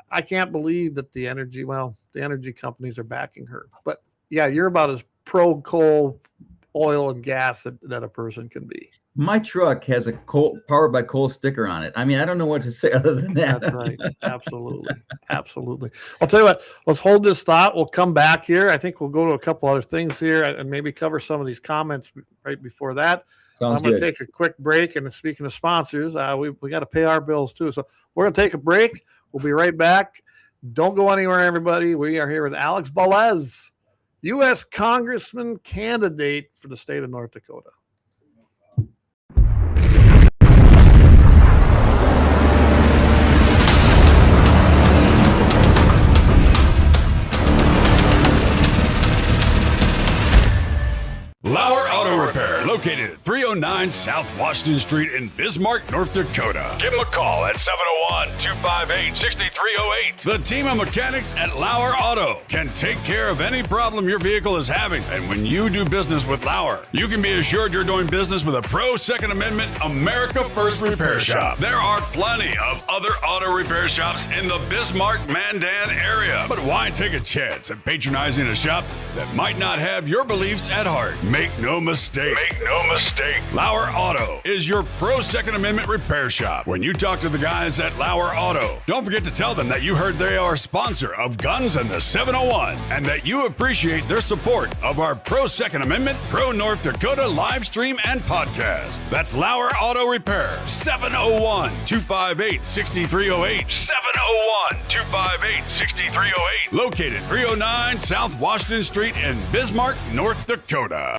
I can't believe that the energy companies are backing her. But yeah, you're about as pro coal, oil, and gas that a person can be. My truck has a powered by coal sticker on it. I mean, I don't know what to say other than that. That's right. Absolutely. Absolutely. I'll tell you what, let's hold this thought. We'll come back here. I think we'll go to a couple other things here and maybe cover some of these comments right before that. Sounds I'm going to good. take a quick break. And speaking of sponsors, we got to pay our bills too. So we're going to take a break. We'll be right back. Don't go anywhere, everybody. We are here with Alex Balez, U.S. Congressman candidate for the state of North Dakota. LAUER Auto Repair, located at 309 South Washington Street in Bismarck, North Dakota. Give them a call at 701-258-6308. The team of mechanics at LAUER Auto can take care of any problem your vehicle is having. And when you do business with LAUER, you can be assured you're doing business with a pro Second Amendment America First repair shop. There are plenty of other auto repair shops in the Bismarck-Mandan area. But why take a chance at patronizing a shop that might not have your beliefs at heart? Make no mistake. LAUER Auto is your pro Second Amendment repair shop. When you talk to the guys at LAUER Auto, don't forget to tell them that you heard they are a sponsor of Guns and the 701 and that you appreciate their support of our pro Second Amendment, pro North Dakota live stream and podcast. That's LAUER Auto Repair, 701-258-6308. 701-258-6308. Located 309 South Washington Street in Bismarck, North Dakota.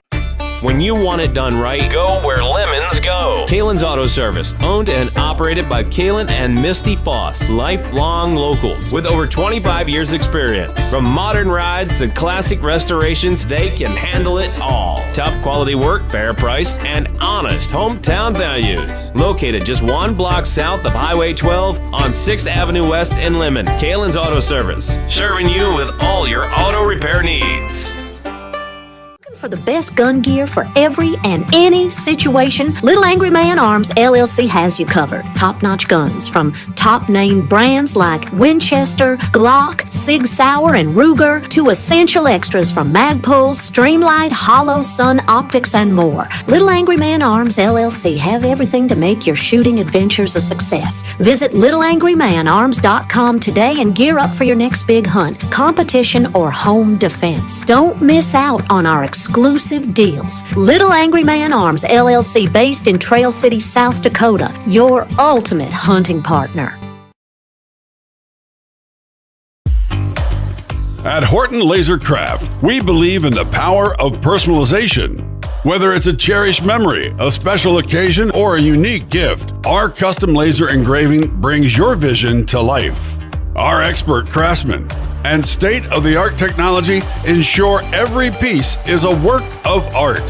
When you want it done right, Go where lemons go. Kalon's Auto Service, owned and operated by Kalon and Misty Foss, lifelong locals with over 25 years experience. From modern rides to classic restorations, they can handle it all. Top quality work, fair price, and honest hometown values. Located just one block south of Highway 12 on 6th Avenue West in Lemmon. Kalon's Auto Service, serving you with all your auto repair needs. For the best gun gear for every and any situation, Little Angry Man Arms LLC has you covered. Top-notch guns from top-name brands like Winchester, Glock, Sig Sauer, and Ruger to essential extras from Magpul's, Streamlight, Hollow, Sun Optics, and more. Little Angry Man Arms LLC have everything to make your shooting adventures a success. Visit littleangrymanarms.com today and gear up for your next big hunt, competition, or home defense. Don't miss out on our exclusive deals. Little Angry Man Arms LLC, based in Trail City, South Dakota, your ultimate hunting partner. At Horton LaserCraft, we believe in the power of personalization. Whether it's a cherished memory, a special occasion, or a unique gift, our custom laser engraving brings your vision to life. Our expert craftsmen and state-of-the-art technology ensure every piece is a work of art.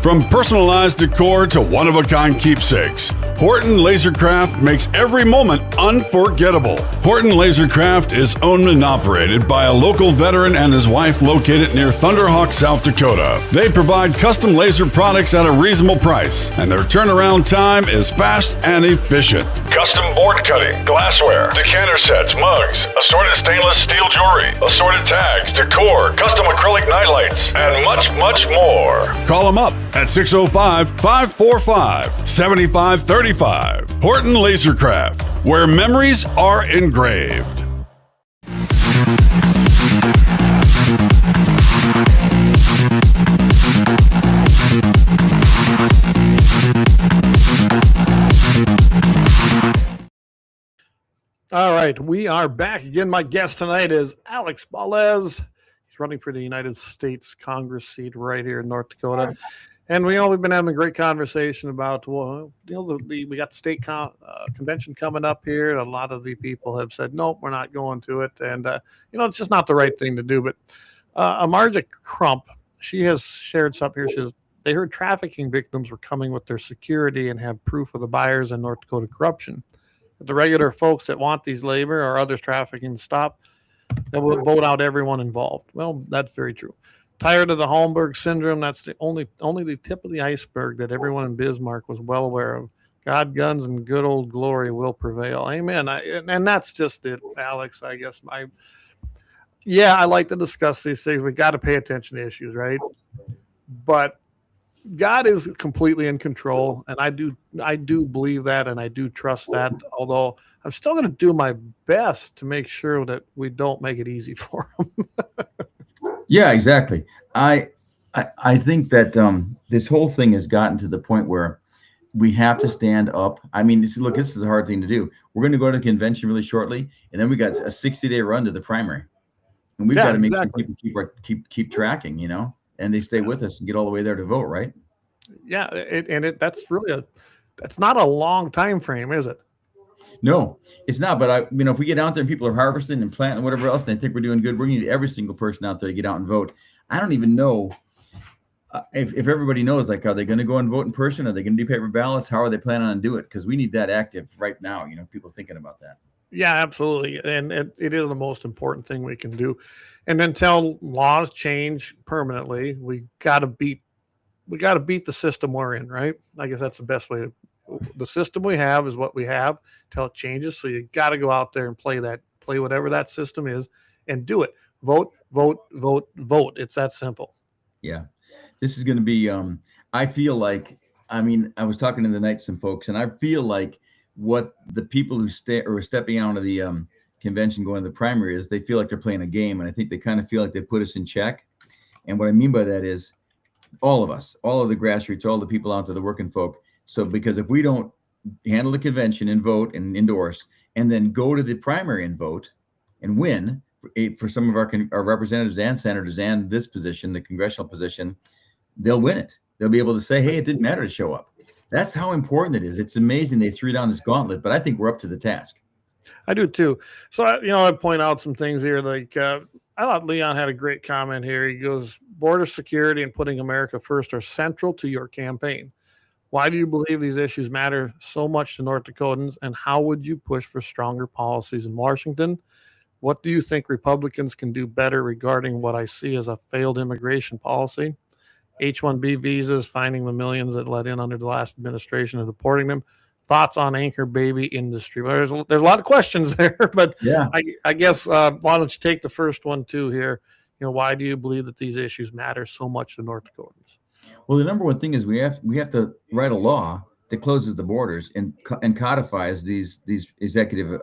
From personalized decor to one-of-a-kind keepsakes, Horton LaserCraft makes every moment unforgettable. Horton LaserCraft is owned and operated by a local veteran and his wife located near Thunderhawk, South Dakota. They provide custom laser products at a reasonable price, and their turnaround time is fast and efficient. Custom board cutting, glassware, decanter sets, mugs, assorted stainless steel jewelry, assorted tags, decor, custom acrylic nightlights, and much, much more. Call them up at 605-545-7535. Horton LaserCraft, where memories are engraved. All right, we are back again. My guest tonight is Alex Balez. He's running for the United States Congress seat right here in North Dakota. And we've been having a great conversation about, well, we got the state convention coming up here. A lot of the people have said, nope, we're not going to it. And, it's just not the right thing to do. But Amarja Crump, she has shared something here. She says, they heard trafficking victims were coming with their security and have proof of the buyers in North Dakota corruption. The regular folks that want these labor or others trafficking to stop, they will vote out everyone involved. Well, that's very true. Tired of the Holmberg syndrome, that's the only the tip of the iceberg that everyone in Bismarck was well aware of. God, guns, and good old glory will prevail. Amen. And that's just it, Alex. I guess I like to discuss these things. We got to pay attention to issues, right? But God is completely in control, and I do believe that, and I do trust that. Although I'm still going to do my best to make sure that we don't make it easy for them. Yeah, exactly. I think that this whole thing has gotten to the point where we have to stand up. I mean, look, this is a hard thing to do. We're going to go to the convention really shortly, and then we got a 60-day run to the primary, and we've got to make sure people keep tracking, and they stay with us and get all the way there to vote, right? Yeah, that's not a long time frame, is it? No, it's not. But if we get out there and people are harvesting and planting and whatever else, and I think we're doing good, we're going to need every single person out there to get out and vote. I don't even know if everybody knows, like, are they going to go and vote in person? Are they going to do paper ballots? How are they planning on doing it? Because we need that active right now. People thinking about that. Yeah, absolutely. And it is the most important thing we can do. And until laws change permanently, we got to beat the system we're in, right? I guess that's the best way the system we have is what we have till it changes. So you got to go out there and play whatever that system is and do it. Vote, vote, vote, vote. It's that simple. Yeah. This is going to be, I feel like, I was talking to the night to some folks, and I feel like what the people who are stepping out of the convention going to the primary is, they feel like they're playing a game. And I think they kind of feel like they put us in check. And what I mean by that is all of us, all of the grassroots, all the people out there, the working folk. So because if we don't handle the convention and vote and endorse, and then go to the primary and vote and win for some of our representatives and senators and this position, the congressional position, they'll win it. They'll be able to say, hey, it didn't matter to show up. That's how important it is. It's amazing they threw down this gauntlet, but I think we're up to the task. I do too. So, I point out some things here. Like, I thought Leon had a great comment here. He goes, border security and putting America first are central to your campaign. Why do you believe these issues matter so much to North Dakotans, and how would you push for stronger policies in Washington? What do you think Republicans can do better regarding what I see as a failed immigration policy? H-1B visas, finding the millions that let in under the last administration and deporting them. Thoughts on anchor baby industry? Well, there's a lot of questions there, but yeah, I guess why don't you take the first one too here? Why do you believe that these issues matter so much to North Dakotans? Well, the number one thing is we have to write a law that closes the borders and codifies these executive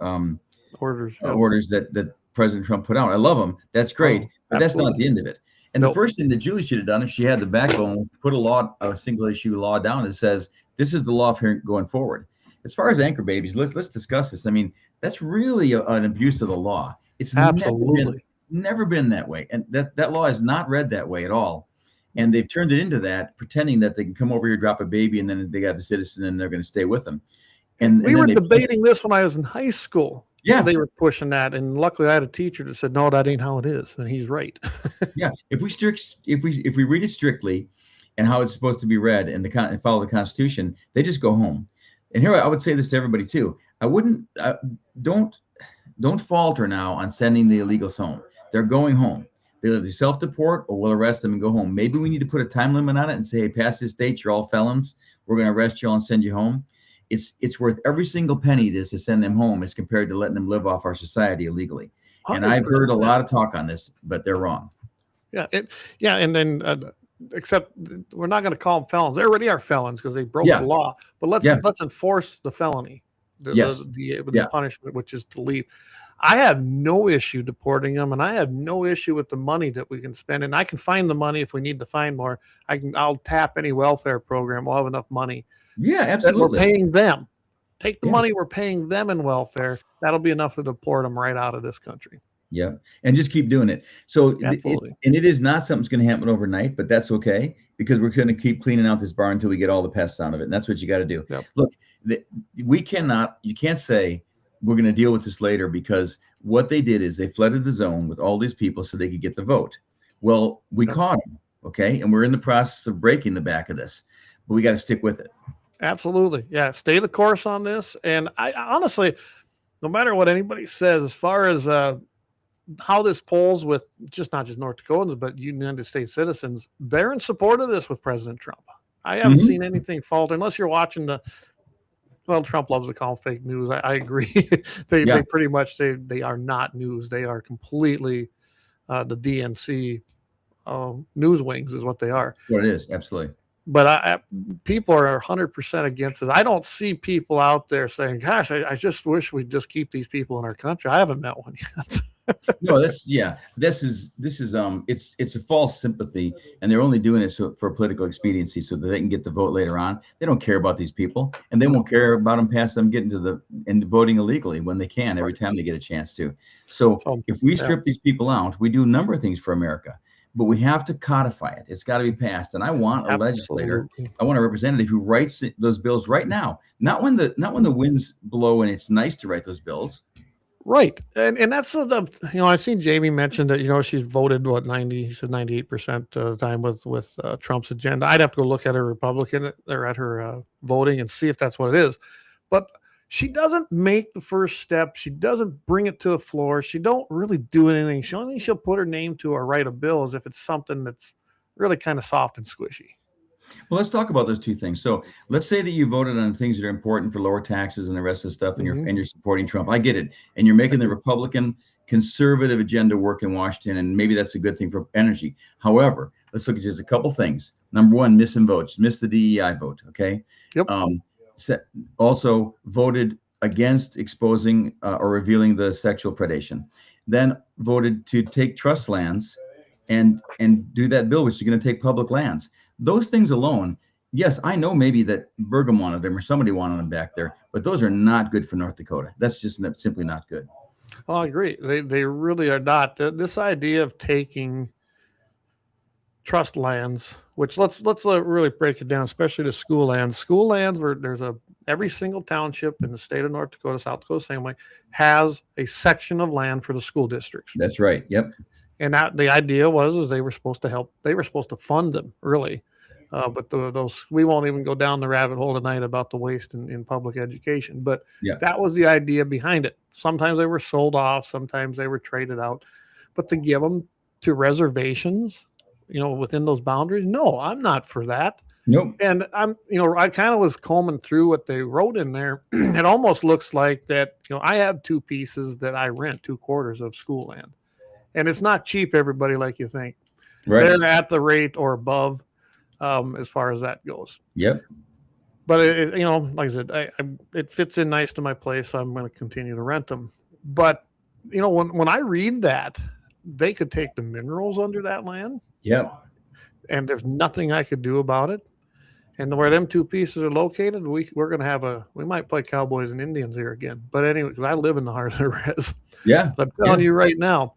orders that President Trump put out. I love them. That's great, but that's not the end of it. And the first thing that Julie should have done, if she had the backbone, put a single issue law down that says this is the law here going forward. As far as anchor babies, let's discuss this. That's really an abuse of the law. It's never been that way, and that law is not read that way at all. And they've turned it into that, pretending that they can come over here, drop a baby, and then they got a citizen, and they're going to stay with them. And we were debating this when I was in high school. Yeah, they were pushing that, and luckily I had a teacher that said, "No, that ain't how it is," and he's right. Yeah, if we read it strictly, and how it's supposed to be read, and follow the Constitution, they just go home. And here I would say this to everybody too: don't falter now on sending the illegals home. They're going home. They'll either self-deport or we'll arrest them and go home. Maybe we need to put a time limit on it and say, hey, past this date, you're all felons. We're going to arrest you all and send you home. It's worth every single penny it is to send them home as compared to letting them live off our society illegally. 100%. And I've heard a lot of talk on this, but they're wrong. Yeah. And then except we're not going to call them felons. They already are felons because they broke the law. But let's enforce the felony, the punishment, which is to leave. I have no issue deporting them, and I have no issue with the money that we can spend. And I can find the money if we need to find more. I'll tap any welfare program. We'll have enough money. Yeah, absolutely. We're paying them. Take the money we're paying them in welfare. That'll be enough to deport them right out of this country. Yeah, and just keep doing it. So, it is not something that's going to happen overnight, but that's okay because we're going to keep cleaning out this bar until we get all the pests out of it. And that's what you got to do. Yep. Look, you can't say we're going to deal with this later because what they did is they flooded the zone with all these people so they could get the vote. Well, we caught them, okay, and we're in the process of breaking the back of this, but we got to stick with it. Absolutely, yeah. Stay the course on this, and I honestly, no matter what anybody says, as far as how this polls with not just North Dakotans, but United States citizens, they're in support of this with President Trump. I haven't seen anything falter unless you're watching Trump loves to call fake news. I agree. They pretty much say they are not news. They are completely the DNC news wings is what they are. What it is, absolutely. But people are 100% against it. I don't see people out there saying, gosh, I just wish we'd just keep these people in our country. I haven't met one yet. No, this is it's a false sympathy, and they're only doing it for political expediency so that they can get the vote later on. They don't care about these people, and they won't care about them past them getting to and voting illegally when they can every time they get a chance to. So if we strip these people out, we do a number of things for America, but we have to codify it. It's got to be passed, and I want a legislator, I want a representative who writes those bills right now, not when the winds blow and it's nice to write those bills. Right. And that's I've seen Jamie mention that, she's voted 98% of the time with Trump's agenda. I'd have to go look at her Republican or at her voting and see if that's what it is. But she doesn't make the first step. She doesn't bring it to the floor. She don't really do anything. The only thing she'll put her name to or write a bill is if it's something that's really kind of soft and squishy. Well, let's talk about those two things. So let's say that you voted on things that are important for lower taxes and the rest of the stuff, and you're supporting Trump. I get it. And you're making the Republican conservative agenda work in Washington, and maybe that's a good thing for energy. However, let's look at just a couple things. Number one, missing votes. Miss the DEI vote, okay? Yep. Also voted against exposing or revealing the sexual predation. Then voted to take trust lands and do that bill, which is going to take public lands. Those things alone, yes, I know maybe that Burgum wanted them or somebody wanted them back there, but those are not good for North Dakota. That's just simply not good. Well, I agree. They really are not. This idea of taking trust lands, which let's really break it down, especially the school lands. School lands, where there's every single township in the state of North Dakota, South Dakota, same way, has a section of land for the school districts. That's right. Yep. And the idea was they were supposed to help. They were supposed to fund them, really. But those we won't even go down the rabbit hole tonight about the waste in public education. But that was the idea behind it. Sometimes they were sold off. Sometimes they were traded out. But to give them to reservations, within those boundaries, no, I'm not for that. Nope. And I kind of was combing through what they wrote in there. It almost looks like that, I have 2 pieces that I rent 2 quarters of school land. And it's not cheap, everybody, like you think. Right. They're at the rate or above as far as that goes. Yep. But, like I said, it fits in nice to my place, so I'm going to continue to rent them. But, when I read that, they could take the minerals under that land. Yep. And there's nothing I could do about it. And where them 2 pieces are located, we're going to we might play Cowboys and Indians here again. But anyway, because I live in the heart of the res. Yeah. But I'm telling you right now,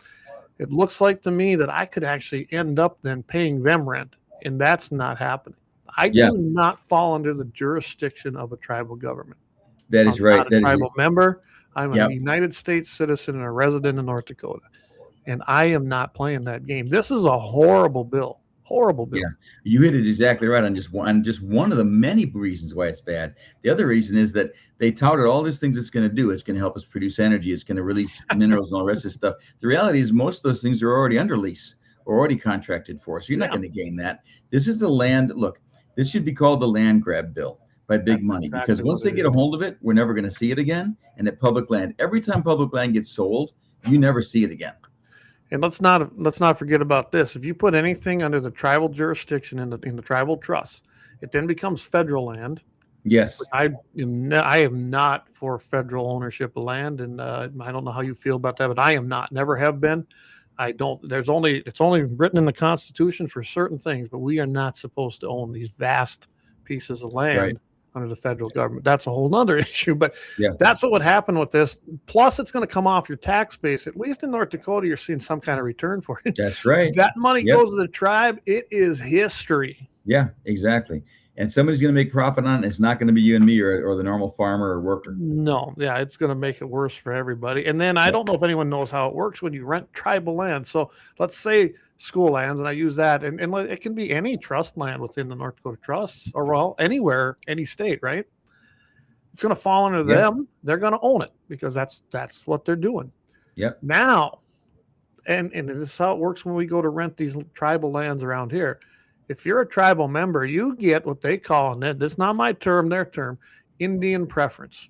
it looks like to me that I could actually end up then paying them rent, and that's not happening. I do not fall under the jurisdiction of a tribal government. That is right. I'm not a tribal member. I'm a United States citizen and a resident of North Dakota, and I am not playing that game. This is a horrible bill. Horrible bill. Yeah, you hit it exactly right on just one of the many reasons why it's bad. The other reason is that they touted all these things it's going to do. It's going to help us produce energy. It's going to release minerals and all the rest of this stuff. The reality is most of those things are already under lease or already contracted for. So you're not going to gain that. This is the land. Look, this should be called the land grab bill by big money, because once they get a hold of it, we're never going to see it again. And at public land, every time public land gets sold, you never see it again. And let's not forget about this. If you put anything under the tribal jurisdiction in the tribal trust, it then becomes federal land. Yes. I am not for federal ownership of land, and I don't know how you feel about that, but I am not. Never have been. I don't. It's only written in the Constitution for certain things, but we are not supposed to own these vast pieces of land under the federal government. That's a whole nother issue, but Yeah. that's what would happen with this. Plus, it's going to come off your tax base. At least in North Dakota, you're seeing some kind of return for it. That's right. That money Yep. goes to the tribe. It is history. Yeah, exactly. And somebody's going to make profit on it. It's not going to be you and me or the normal farmer or worker. No, yeah, it's going to make it worse for everybody. And then I don't know if anyone knows how it works when you rent tribal land. So let's say school lands, and I use that, and it can be any trust land within the North Dakota Trusts, or well, anywhere, any state, right? It's going to fall under them. They're going to own it because that's what they're doing. Yep. Now, and this is how it works when we go to rent these tribal lands around here. If you're a tribal member, you get what they call, and this is not my term, their term, Indian preference.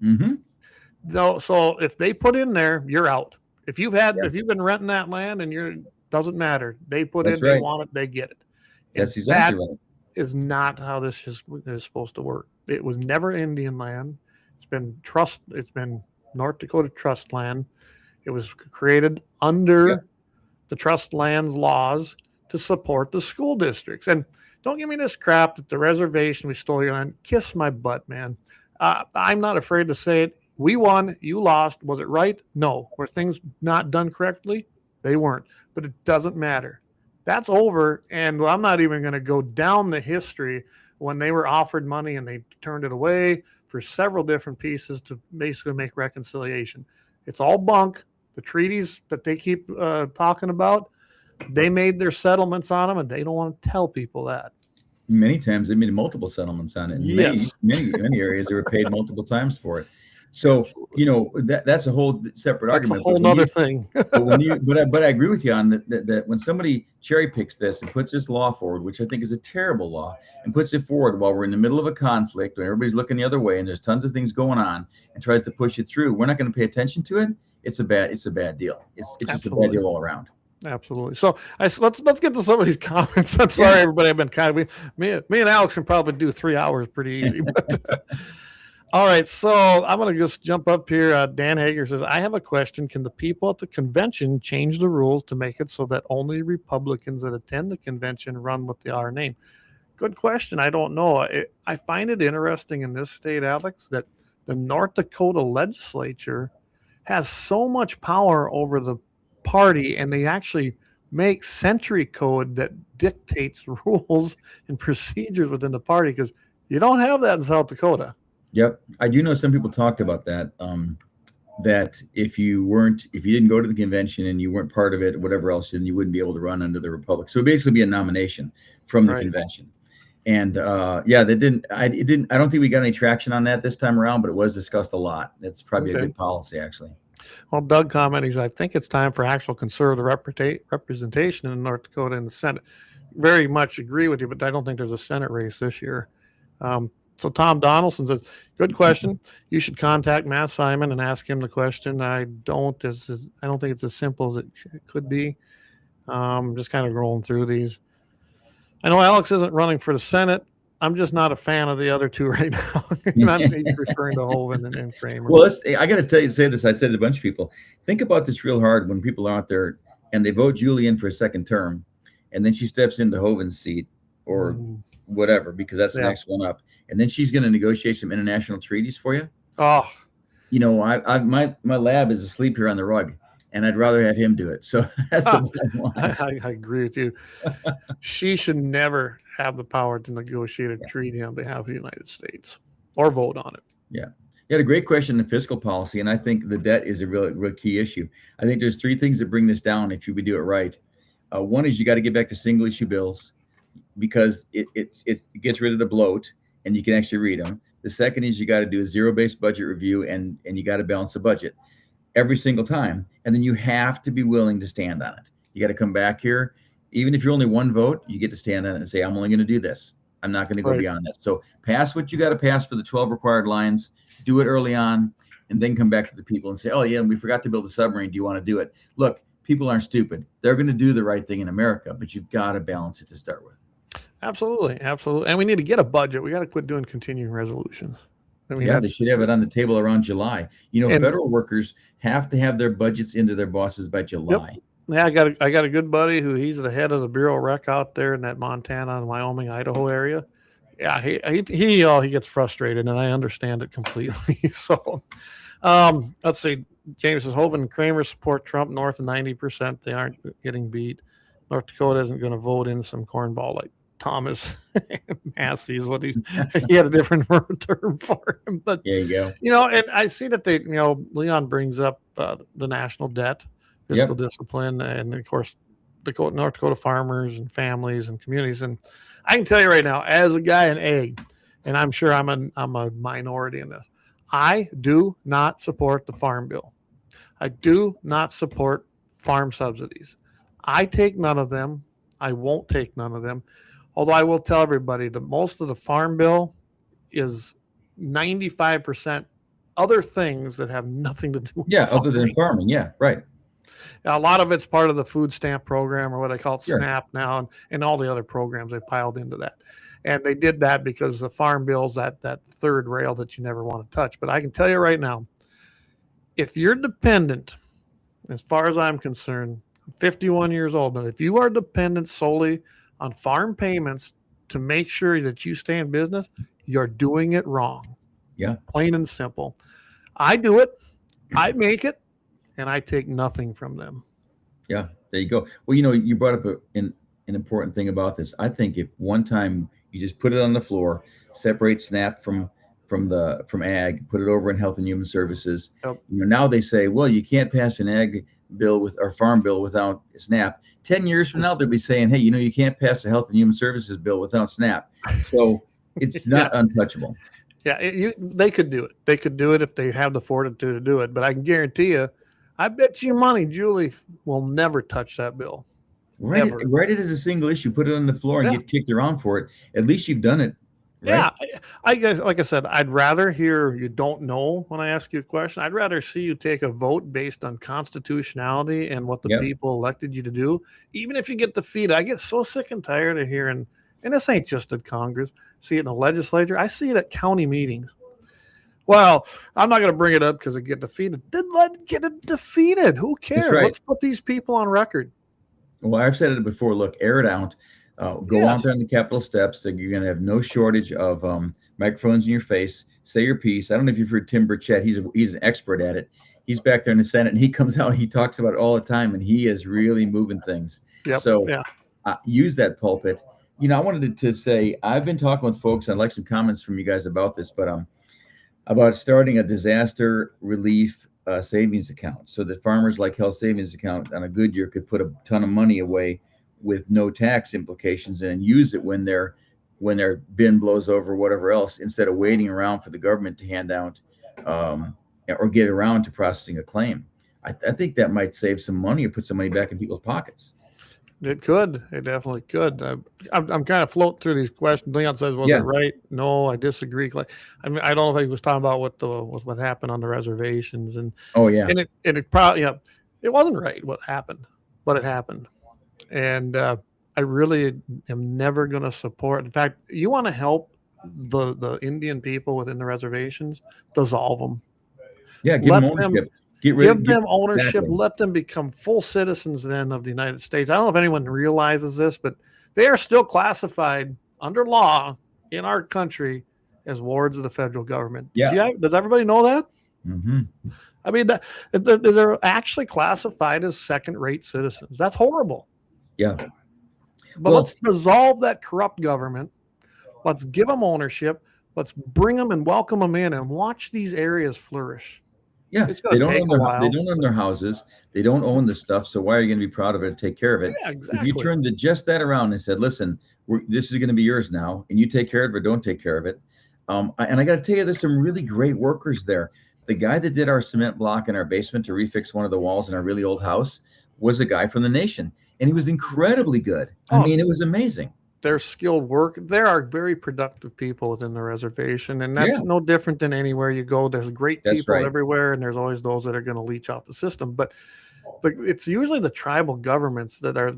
Mm-hmm. So if they put in there, you're out. If you've been renting that land and doesn't matter, they put That's in, right. they want it, they get it. And That's exactly right. is not how this is supposed to work. It was never Indian land. It's been North Dakota trust land. It was created under the trust lands laws to support the school districts. And don't give me this crap that the reservation we stole your land. Kiss my butt, man. I'm not afraid to say it. We won. You lost. Was it right? No. Were things not done correctly? They weren't. But it doesn't matter. That's over. And I'm not even going to go down the history when they were offered money and they turned it away for several different pieces to basically make reconciliation. It's all bunk. The treaties that they keep talking about, they made their settlements on them, and they don't want to tell people that. Many times they made multiple settlements on it. Yes. Many areas they were paid multiple times for it. So, that's a whole separate argument. That's a whole other thing. but I agree with you on that when somebody cherry picks this and puts this law forward, which I think is a terrible law, and puts it forward while we're in the middle of a conflict, when everybody's looking the other way and there's tons of things going on, and tries to push it through, we're not going to pay attention to it. It's a bad deal. It's just a bad deal all around. Absolutely. So let's get to some of these comments. I'm sorry, everybody. I've been kind of me and Alex can probably do 3 hours pretty easy. But, all right, so I'm going to just jump up here. Dan Hager says, I have a question. Can the people at the convention change the rules to make it so that only Republicans that attend the convention run with the R name? Good question. I don't know. I find it interesting in this state, Alex, that the North Dakota legislature has so much power over the party, and they actually make century code that dictates rules and procedures within the party, because you don't have that in South Dakota. Yep. I do know some people talked about that, that if you didn't go to the convention and you weren't part of it, whatever else, then you wouldn't be able to run under the Republic. So it'd basically be a nomination from the convention. And I don't think we got any traction on that this time around, but it was discussed a lot. It's probably a good policy, actually. Well, Doug commenting, I think it's time for actual conservative representation in North Dakota in the Senate. Very much agree with you, but I don't think there's a Senate race this year. So Tom Donaldson says, good question. You should contact Matt Simon and ask him the question. I don't think it's as simple as it could be. Just kind of rolling through these. I know Alex isn't running for the Senate. I'm just not a fan of the other two right now. He's referring to Hoven and Kramer. Well, I got to say this. I said to a bunch of people, think about this real hard when people are out there and they vote Julie in for a second term, and then she steps into Hoven's seat or whatever, because that's the next one up. And then she's going to negotiate some international treaties for you. Oh, my lab is asleep here on the rug, and I'd rather have him do it. So that's the bottom line. I agree with you. She should never have the power to negotiate a treaty on behalf of the United States or vote on it. Yeah. You had a great question in fiscal policy, and I think the debt is a real key issue. I think there's three things that bring this down if we do it right. One is you got to get back to single issue bills, because it gets rid of the bloat and you can actually read them. The second is you got to do a zero-based budget review, and you got to balance the budget every single time. And then you have to be willing to stand on it. You got to come back here. Even if you're only one vote, you get to stand on it and say, I'm only going to do this. I'm not going to go beyond that. So pass what you got to pass for the 12 required lines, do it early on, and then come back to the people and say, oh yeah, we forgot to build a submarine. Do you want to do it? Look, people aren't stupid. They're going to do the right thing in America, but you've got to balance it to start with. Absolutely. And we need to get a budget. We got to quit doing continuing resolutions. They should have it on the table around July. Federal workers have to have their budgets into their bosses by July. Yep. Yeah, I got a good buddy he's the head of the Bureau of Rec out there in that Montana, Wyoming, Idaho area. Yeah, he gets frustrated, and I understand it completely. So, let's see. James says Hovind and Kramer support Trump north of 90%. They aren't getting beat. North Dakota isn't going to vote in some cornball like Thomas Massey is what he had a different term for him. But There you go. and I see that Leon brings up the national debt, fiscal discipline, and of course North Dakota farmers and families and communities. And I can tell you right now, as a guy in ag, and I'm sure I'm a minority in this, I do not support the farm bill. I do not support farm subsidies. I take none of them. I won't take none of them. Although I will tell everybody that most of the farm bill is 95% other things that have nothing to do with farming. Other than farming. Yeah, right. A lot of it's part of the food stamp program, or what I call Sure. SNAP now, and all the other programs they've piled into that. And they did that because the farm bill's that third rail that you never want to touch. But I can tell you right now, if you're dependent, as far as I'm concerned, I'm 51 years old, but if you are dependent solely on farm payments to make sure that you stay in business, you're doing it wrong. Yeah. Plain and simple. I do it, I make it, and I take nothing from them. Yeah, there you go. Well, you brought up an important thing about this. I think if one time you just put it on the floor, separate SNAP from ag, put it over in Health and Human Services. Yep. Now they say, well, you can't pass an ag bill or farm bill without SNAP. 10 years from now, they'll be saying, hey, you can't pass a Health and Human Services bill without SNAP. So it's not untouchable. Yeah, they could do it. They could do it if they have the fortitude to do it. But I can guarantee you, I bet you money, Julie will never touch that bill. Write it as a single issue. Put it on the floor and get kicked around for it. At least you've done it. Right? Yeah, I guess, like I said, I'd rather hear you don't know when I ask you a question. I'd rather see you take a vote based on constitutionality and what the people elected you to do. Even if you get defeated, I get so sick and tired of hearing, and this ain't just at Congress, see it in the legislature. I see it at county meetings. Well, I'm not going to bring it up because it get defeated. Then let it get it defeated. Who cares? Right. Let's put these people on record. Well, I've said it before. Look, air it out. Go out there on the Capitol steps. So you're going to have no shortage of microphones in your face. Say your piece. I don't know if you've heard Tim Burchett. He's an expert at it. He's back there in the Senate, and he comes out. He talks about it all the time, and he is really moving things. Yep. So use that pulpit. I wanted to say I've been talking with folks. I'd like some comments from you guys about this, but about starting a disaster relief savings account so that farmers like Health Savings Account on a good year could put a ton of money away with no tax implications and use it when their bin blows over or whatever else, instead of waiting around for the government to hand out or get around to processing a claim. I think that might save some money or put some money back in people's pockets. It could. It definitely could. I'm kind of floating through these questions. Leon says, "Was it right?" No, I disagree. I mean, I don't know if he was talking about what happened on the reservations, and and it probably it wasn't right what happened, but it happened, and I really am never going to support. In fact, you want to help the Indian people within the reservations, dissolve them. Yeah, give them ownership. Give them ownership. Exactly. Let them become full citizens then of the United States. I don't know if anyone realizes this, but they are still classified under law in our country as wards of the federal government. Yeah. Does everybody know that? Mm-hmm. I mean, they're actually classified as second-rate citizens. That's horrible. Yeah. But let's dissolve that corrupt government. Let's give them ownership. Let's bring them and welcome them in and watch these areas flourish. Yeah, they don't own their houses. They don't own the stuff. So why are you going to be proud of it and take care of it? Yeah, exactly. If you turned just that around and said, listen, this is going to be yours now, and you take care of it or don't take care of it. And I got to tell you, there's some really great workers there. The guy that did our cement block in our basement to refix one of the walls in our really old house was a guy from the nation. And he was incredibly good. I mean, it was amazing. They're skilled work. There are very productive people within the reservation, and that's no different than anywhere you go. There's great people everywhere, and there's always those that are going to leech out the system. But it's usually the tribal governments that are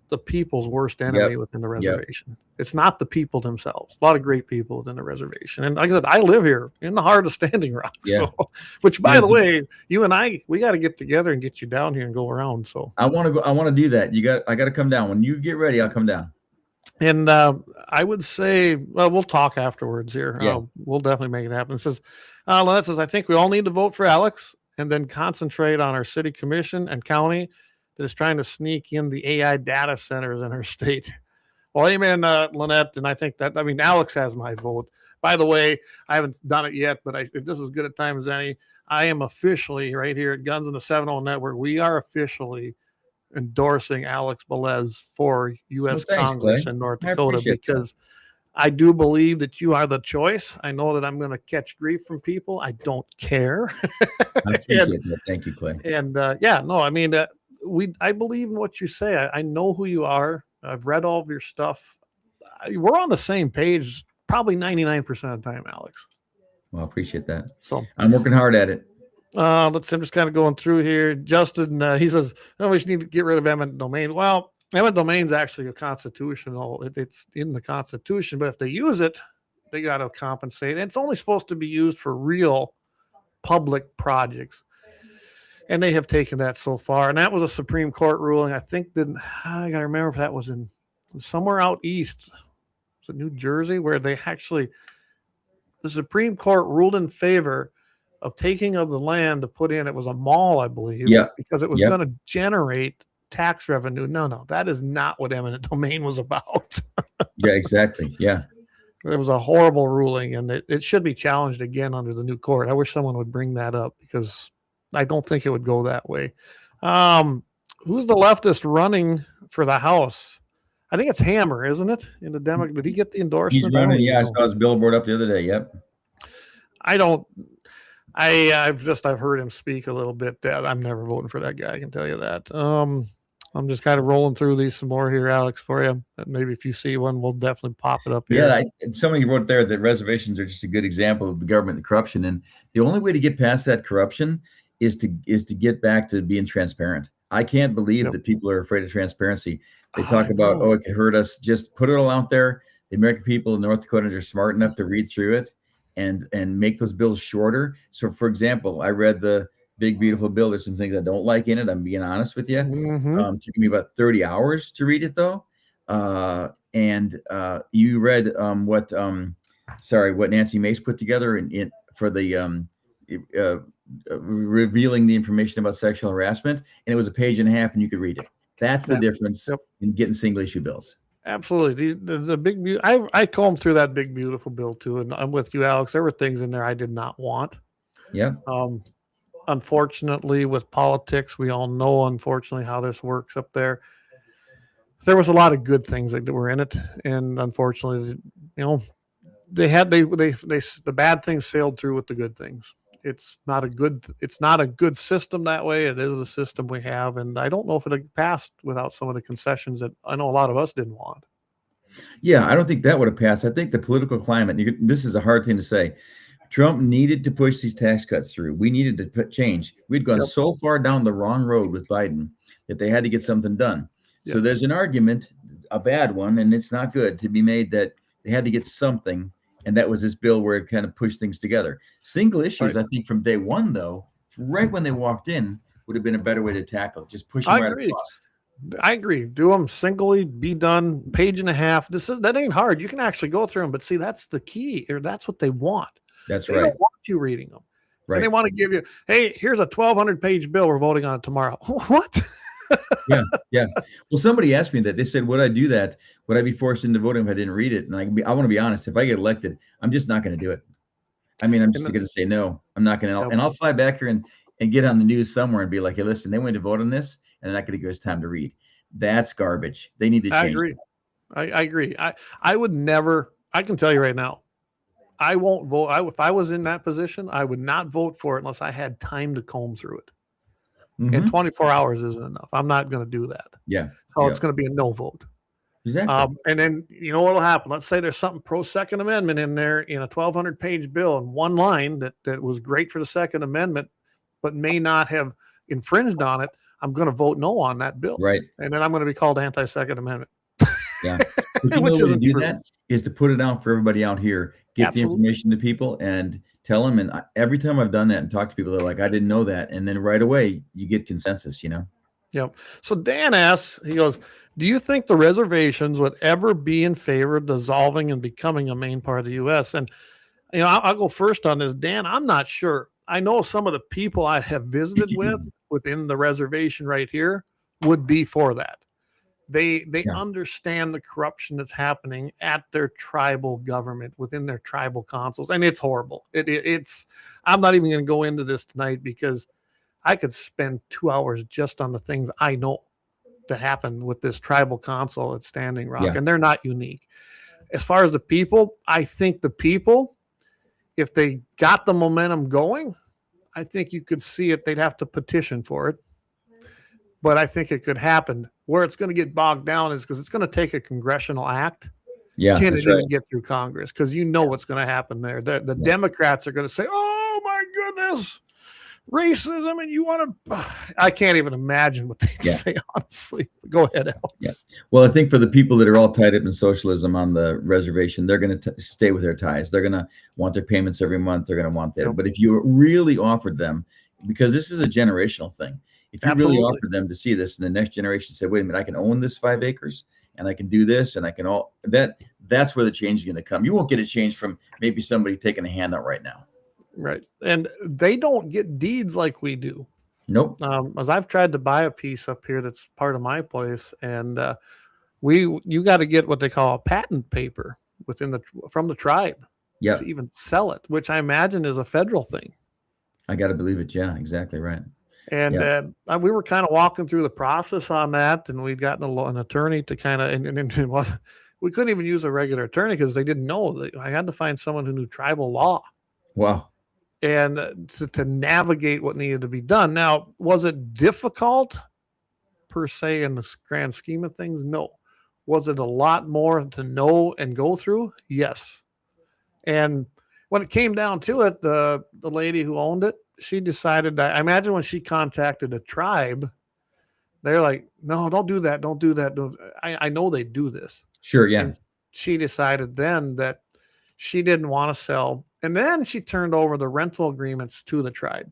the people's worst enemy within the reservation. It's not the people themselves. A lot of great people within the reservation. And like I said, I live here in the heart of Standing Rock. Yeah. So, which, by the way, you and we got to get together and get you down here and go around. So I want to do that. I got to come down. When you get ready, I'll come down. And I would say, well, we'll talk afterwards here. Yeah. We'll definitely make it happen. It says, Lynette says, I think we all need to vote for Alex and then concentrate on our city commission and county that is trying to sneak in the AI data centers in our state. Well, amen, Lynette. And I think that, I mean, Alex has my vote. By the way, I haven't done it yet, but this is as good a time as any. I am officially right here at Guns in the 701 Network. We are officially endorsing Alex Velez for U.S. Congress in North Dakota because I do believe that you are the choice. I know that I'm going to catch grief from people. I don't care. I appreciate that. Thank you, Clay. And I mean, I believe in what you say. I know who you are. I've read all of your stuff. We're on the same page probably 99% of the time, Alex. Well, I appreciate that. So I'm working hard at it. I'm just kind of going through here. Justin, he says, we just need to get rid of eminent domain. Well, eminent domain is actually a constitutional. It's in the Constitution, but if they use it, they got to compensate. And it's only supposed to be used for real public projects. And they have taken that so far. And that was a Supreme Court ruling. I think I got to remember if that was in somewhere out east. Was it New Jersey, where the Supreme Court ruled in favor of taking of the land to put in, it was a mall, I believe, because it was going to generate tax revenue. No, that is not what eminent domain was about. Yeah, exactly. Yeah. It was a horrible ruling, and it should be challenged again under the new court. I wish someone would bring that up because I don't think it would go that way. Who's the leftist running for the House? I think it's Hammer, isn't it? In the Democrat, did he get the endorsement? He's running. Yeah, I saw his billboard up the other day. Yep. I've heard him speak a little bit. I'm never voting for that guy. I can tell you that. I'm just kind of rolling through these some more here, Alex, for you. Maybe if you see one, we'll definitely pop it up here. Yeah, somebody wrote there that reservations are just a good example of the government and corruption, and the only way to get past that corruption is to get back to being transparent. I can't believe that people are afraid of transparency. They talk about, it could hurt us. Just put it all out there. The American people in North Dakota are smart enough to read through it and make those bills shorter. So, for example, I read the big, beautiful bill. There's some things I don't like in it. I'm being honest with you. It took me about 30 hours to read it, though. You read what Nancy Mace put together for the revealing the information about sexual harassment, and it was a page and a half, and you could read it. That's the difference in getting single issue bills. Absolutely. The big, I combed through that big, beautiful bill too. And I'm with you, Alex. There were things in there I did not want. Yeah. Unfortunately, with politics, we all know, unfortunately, how this works up there. There was a lot of good things that were in it. And unfortunately, the bad things sailed through with the good things. It's not a good system that way. It is a system we have, and I don't know if it had passed without some of the concessions that I know a lot of us didn't want. Yeah, I don't think that would have passed. I think the political climate, this is a hard thing to say. Trump needed to push these tax cuts through. We needed to put change. We'd gone so far down the wrong road with Biden that they had to get something done. Yes. So there's an argument, a bad one, and it's not good, to be made that they had to get something. And that was this bill where it kind of pushed things together. Single issues, I think, from day one, though, right when they walked in, would have been a better way to tackle it. Just push them right across. I agree. Do them singly, be done, page and a half. That ain't hard. You can actually go through them, but see, that's the key, or that's what they want. That's right. They don't want you reading them. Right. And they want to give you, hey, here's a 1,200-page bill. We're voting on it tomorrow. What? Yeah. Well, somebody asked me that. They said, would I do that? Would I be forced into voting if I didn't read it? And I want to be honest. If I get elected, I'm just not going to do it. I mean, I'm just going to say no. I'm not going to. And I'll fly back here and get on the news somewhere and be like, hey, listen, they went to vote on this, and they're not going to give us time to read. That's garbage. They need to change. I agree. I would never. I can tell you right now, I won't vote. If I was in that position, I would not vote for it unless I had time to comb through it. And 24 hours isn't enough. I'm not going to do that. Yeah. So it's going to be a no vote. Exactly. And then you know what will happen? Let's say there's something pro Second Amendment in there in a 1,200-page bill and one line that was great for the Second Amendment, but may not have infringed on it. I'm going to vote no on that bill. Right. And then I'm going to be called anti-Second Amendment. Yeah. Which isn't do that is to put it out for everybody out here, get the information to people and tell them. And every time I've done that and talked to people, they're like, I didn't know that. And then right away you get consensus, Yep. So Dan asks, he goes, do you think the reservations would ever be in favor of dissolving and becoming a main part of the U.S.? And, I'll go first on this. Dan, I'm not sure. I know some of the people I have visited with within the reservation right here would be for that. They understand the corruption that's happening at their tribal government, within their tribal councils, and it's horrible. It's. I'm not even going to go into this tonight because I could spend 2 hours just on the things I know that happen with this tribal council at Standing Rock, and they're not unique. As far as the people, I think the people, if they got the momentum going, I think you could see it. They'd have to petition for it, but I think it could happen. Where it's going to get bogged down is because it's going to take a congressional act. Yeah, Can it even get through Congress? Because what's going to happen there. The Democrats are going to say, oh, my goodness, racism, and you want to – I can't even imagine what they'd say, honestly. Go ahead, Alex. Yeah. Well, I think for the people that are all tied up in socialism on the reservation, they're going to stay with their ties. They're going to want their payments every month. They're going to want that. Yep. But if you really offered them – because this is a generational thing. If you really offered them to see this, and the next generation said, wait a minute, I can own this 5 acres and I can do this and I can all that's where the change is going to come. You won't get a change from maybe somebody taking a handout right now. Right. And they don't get deeds like we do. Nope. As I've tried to buy a piece up here that's part of my place, and you got to get what they call a patent paper from the tribe to even sell it, which I imagine is a federal thing. I got to believe it. Yeah, exactly right. And we were kind of walking through the process on that, and we'd gotten an attorney to kind of, and we couldn't even use a regular attorney because they didn't know. I had to find someone who knew tribal law. Wow. And to navigate what needed to be done. Now, was it difficult per se in the grand scheme of things? No. Was it a lot more to know and go through? Yes. And when it came down to it, the lady who owned it, she decided that, I imagine when she contacted a tribe, they're like, no, don't do that. Don't do that. I know they do this. Sure. Yeah. And she decided then that she didn't want to sell. And then she turned over the rental agreements to the tribe.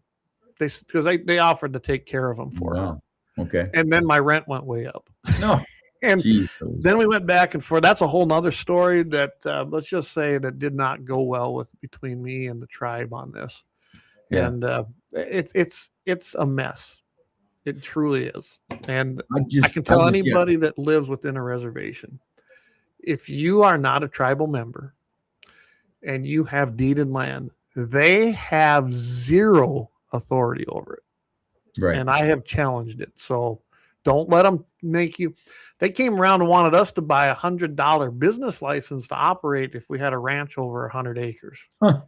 Because they offered to take care of them for her. Okay. And then my rent went way up. No. And then we went back and forth. That's a whole nother story that let's just say that did not go well between me and the tribe on this. Yeah. And it's a mess. It truly is. And I can tell anybody that lives within a reservation, if you are not a tribal member and you have deeded land, they have zero authority over it. Right. And I have challenged it. So don't let them make you. They came around and wanted us to buy $100 business license to operate if we had a ranch over 100 acres. Huh.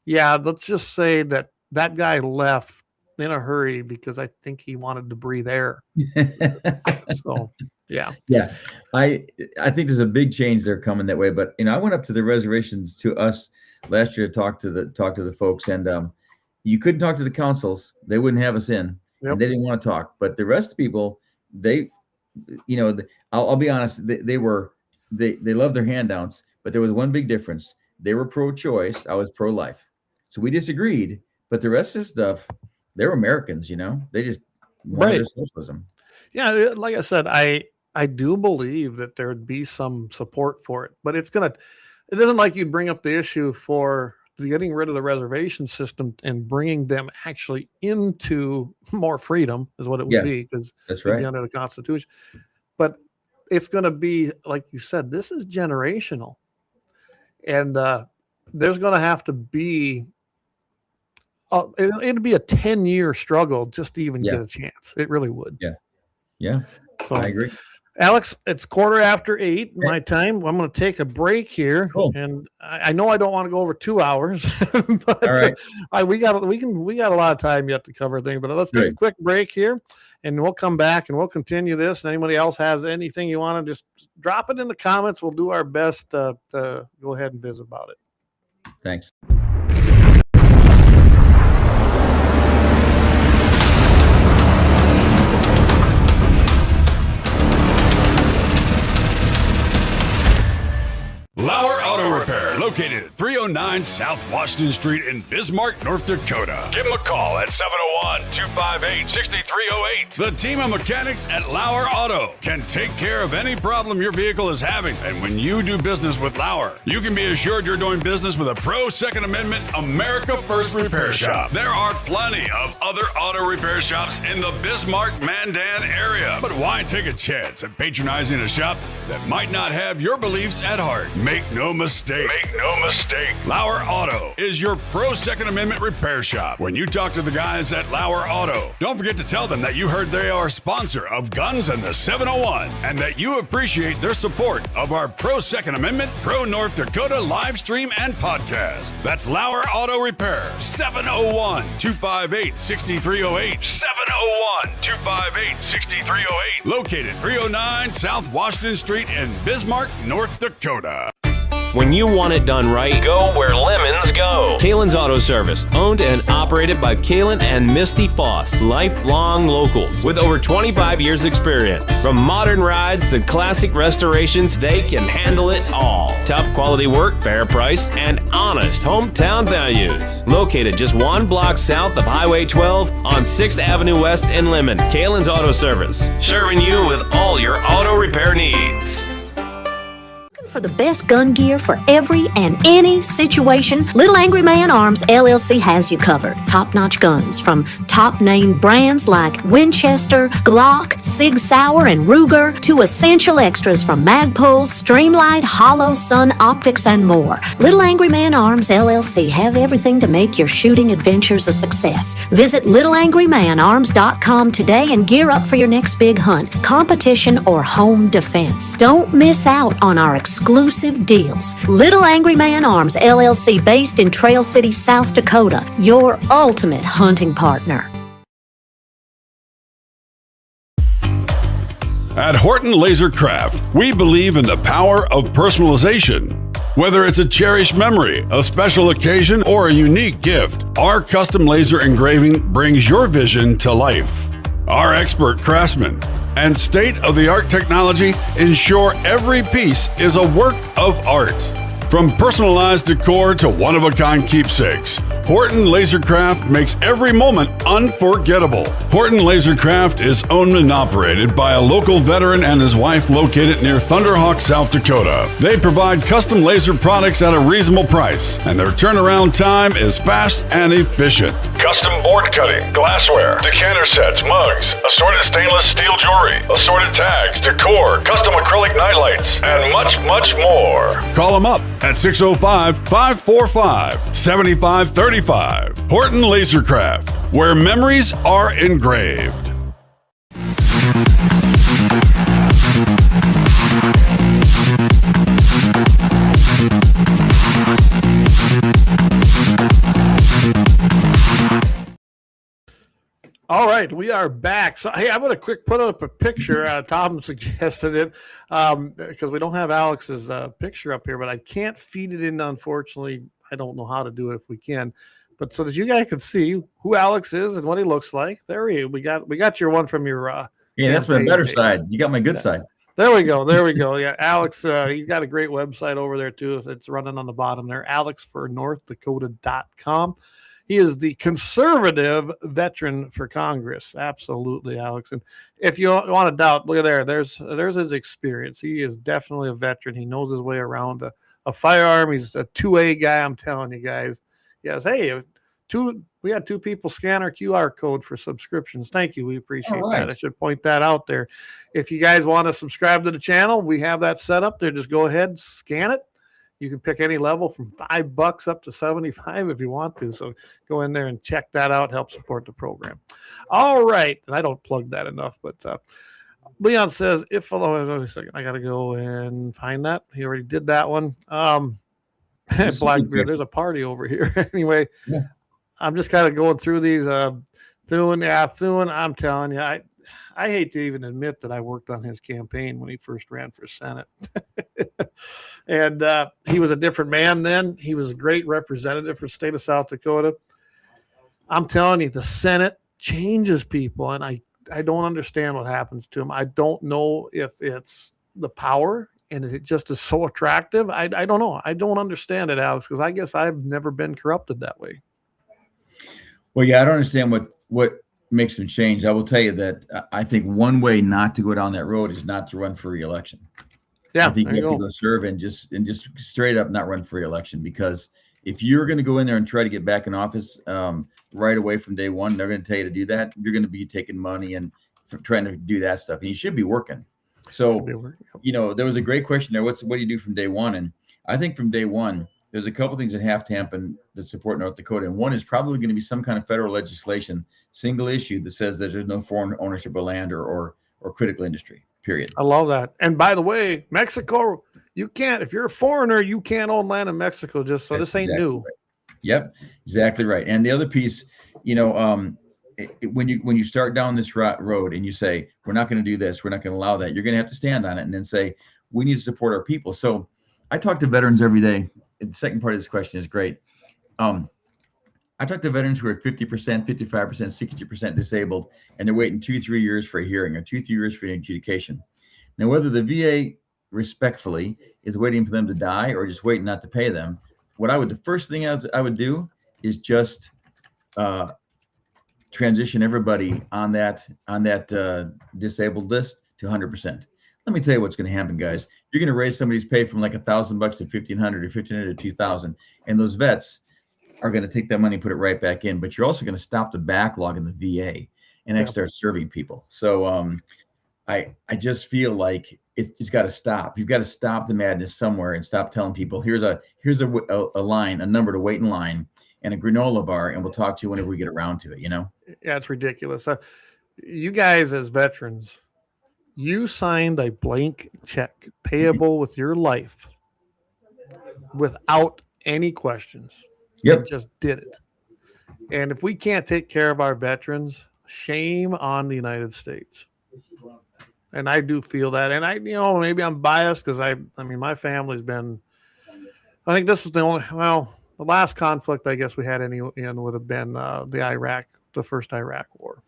Yeah, let's just say that guy left in a hurry because I think he wanted to breathe air. So, yeah. Yeah. I think there's a big change there coming that way. But, I went up to the reservations to us last year to talk to the folks, and you couldn't talk to the councils. They wouldn't have us in. Yep. And they didn't want to talk. But the rest of the people, I'll be honest, they loved their handouts, but there was one big difference. They were pro-choice. I was pro-life. So we disagreed, but the rest of the stuff, they were Americans, they just wanted socialism. Yeah, like I said, I do believe that there would be some support for it, but it isn't like you'd bring up the issue for getting rid of the reservation system and bringing them actually into more freedom is what it would be, because that's right, under the Constitution. But it's going to be, like you said, this is generational, and there's going to have to be it'd be a 10-year struggle just to even get a chance. It really would. Yeah. So I agree. Alex, it's 8:15 my time. I'm going to take a break here, and I know I don't want to go over 2 hours, but all right. We got a lot of time yet to cover things. But let's take a quick break here, and we'll come back and we'll continue this. And anybody else has anything you want to just drop it in the comments. We'll do our best to go ahead and visit about it. Thanks. LAUER Auto Repair, located at 309 South Washington Street in Bismarck, North Dakota. Give them a call at 701-258-6308. The team of mechanics at Lauer Auto can take care of any problem your vehicle is having. And when you do business with Lauer, you can be assured you're doing business with a pro Second Amendment America First repair shop. There are plenty of other auto repair shops in the Bismarck, Mandan area. But why take a chance at patronizing a shop that might not have your beliefs at heart? Make no mistake. Lauer Auto is your pro Second Amendment repair shop. When you talk to the guys at Lauer Auto, don't forget to tell them that you heard they are a sponsor of Guns and the 701 and that you appreciate their support of our pro Second Amendment, pro North Dakota live stream and podcast. That's Lauer Auto Repair, 701-258-6308. 701-258-6308. Located 309 South Washington Street in Bismarck, North Dakota. When you want it done right, Go where lemons go. Kalon's Auto Service, owned and operated by Kalon and Misty Foss, lifelong locals with over 25 years experience. From modern rides to classic restorations, they can handle it all. Top quality work, fair price, and honest hometown values. Located just 1 block south of Highway 12 on 6th Avenue West in Lemmon. Kalon's Auto Service, serving you with all your auto repair needs. For the best gun gear for every and any situation, Little Angry Man Arms LLC has you covered. Top-notch guns from top-name brands like Winchester, Glock, Sig Sauer, and Ruger to essential extras from Magpul's, Streamlight, Hollow, Sun Optics, and more. Little Angry Man Arms LLC have everything to make your shooting adventures a success. Visit littleangrymanarms.com today and gear up for your next big hunt, competition, or home defense. Don't miss out on our exclusive deals. Little Angry Man Arms LLC, based in Trail City, South Dakota, your ultimate hunting partner. At Horton LaserCraft, we believe in the power of personalization. Whether it's a cherished memory, a special occasion, or a unique gift, our custom laser engraving brings your vision to life. Our expert craftsmen and state-of-the-art technology ensure every piece is a work of art. From personalized decor to one-of-a-kind keepsakes, Horton LaserCraft makes every moment unforgettable. Horton LaserCraft is owned and operated by a local veteran and his wife located near Thunderhawk, South Dakota. They provide custom laser products at a reasonable price, and their turnaround time is fast and efficient. Custom board cutting, glassware, decanter sets, mugs, assorted stainless steel jewelry, assorted tags, decor, custom acrylic nightlights, and much, much more. Call them up at 605-545-7535. Horton LaserCraft, where memories are engraved. All right, we are back. So, hey, I'm going to put up a picture. Tom suggested it because we don't have Alex's picture up here, but I can't feed it in, unfortunately. I don't know how to do it if we can. But so that you guys can see who Alex is and what he looks like. There he is. We got your one from your yeah, that's my better side. You got my good side. There we go. Yeah, Alex, he's got a great website over there too. It's running on the bottom there, alexfornorthdakota.com. He is the conservative veteran for Congress. Absolutely, Alex. And if you want to doubt, look at there. There's his experience. He is definitely a veteran. He knows his way around a firearm. He's a 2A guy. I'm telling you guys. Yes. Hey, we had 2 people scan our QR code for subscriptions. Thank you. We appreciate that. I should point that out there. If you guys want to subscribe to the channel, we have that set up there. Just go ahead, scan it. You can pick any level from $5 up to $75 if you want to. So go in there and check that out. Help support the program. All right. And I don't plug that enough, but Leon says, wait a second, I got to go and find that. He already did that one. Blackbeard, there's a party over here. Anyway, yeah. I'm just kind of going through these. Thune, I'm telling you, I hate to even admit that I worked on his campaign when he first ran for Senate. And he was a different man then. He was a great representative for the state of South Dakota. I'm telling you, the Senate changes people, and I don't understand what happens to him. I don't know if it's the power and it just is so attractive. I don't know. I don't understand it, Alex, because I guess I've never been corrupted that way. Well, yeah, I don't understand what make some change. I will tell you that I think one way not to go down that road is not to run for re-election. Yeah, I think you have to go serve and just straight up not run for re-election, because if you're going to go in there and try to get back in office right away from day one, they're going to tell you to do that. You're going to be taking money and trying to do that stuff, and you should be working. So, there was a great question there. What do you do from day one? And I think from day one, there's a couple things that have to happen that support North Dakota. And one is probably going to be some kind of federal legislation, single issue, that says that there's no foreign ownership of land or critical industry, period. I love that. And by the way, Mexico, you can't, if you're a foreigner, you can't own land in Mexico, just so this ain't new. Right. Yep, exactly right. And the other piece, when you start down this road and you say, we're not going to do this, we're not going to allow that, you're going to have to stand on it and then say, we need to support our people. So I talk to veterans every day. The second part of this question is great. I talk to veterans who are 50%, 55%, 60% disabled, and they're waiting 2-3 years for a hearing or 2-3 years for an adjudication. Now, whether the VA respectfully is waiting for them to die or just waiting not to pay them, the first thing I would do is just transition everybody on that disabled list to 100%. Let me tell you what's going to happen, guys. You're going to raise somebody's pay from like $1,000 to $1,500 or $1,500 to $2,000, and those vets are going to take that money and put it right back in. But you're also going to stop the backlog in the VA and start serving people. So I just feel like it's got to stop. You've got to stop the madness somewhere and stop telling people here's a line, a number to wait in line, and a granola bar, and we'll talk to you whenever we get around to it. Yeah, it's ridiculous. You guys as veterans, you signed a blank check payable with your life without any questions. Yep. You just did it. And if we can't take care of our veterans, shame on the United States. And I do feel that. And maybe I'm biased because my family's been, I think this was the last conflict I guess we had in would have been the first Iraq war.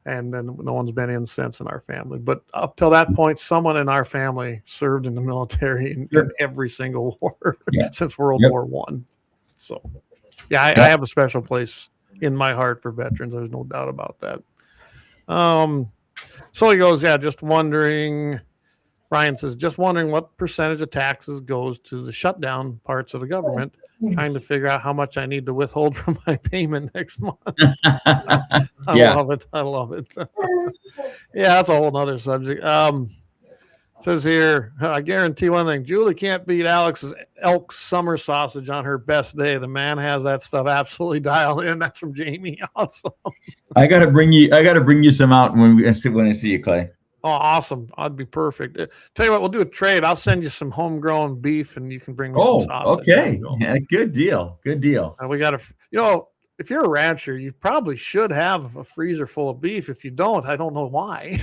And then no one's been in since in our family. But up till that point, someone in our family served in the military in every single war since World War I. So, I have a special place in my heart for veterans. There's no doubt about that. So he goes, just wondering, Ryan says, just wondering what percentage of taxes goes to the shutdown parts of the government, trying to figure out how much I need to withhold from my payment next month. I love it. That's a whole nother subject. Says here, I guarantee one thing, Julie can't beat Alex's elk summer sausage on her best day. The man has that stuff absolutely dialed in. That's from Jamie. Awesome. I gotta bring you some out when I see you, Clay. Oh, awesome. I'd be perfect. Tell you what, we'll do a trade. I'll send you some homegrown beef and you can bring me some sausage. Okay. Yeah, good deal. And we got if you're a rancher, you probably should have a freezer full of beef. If you don't, I don't know why.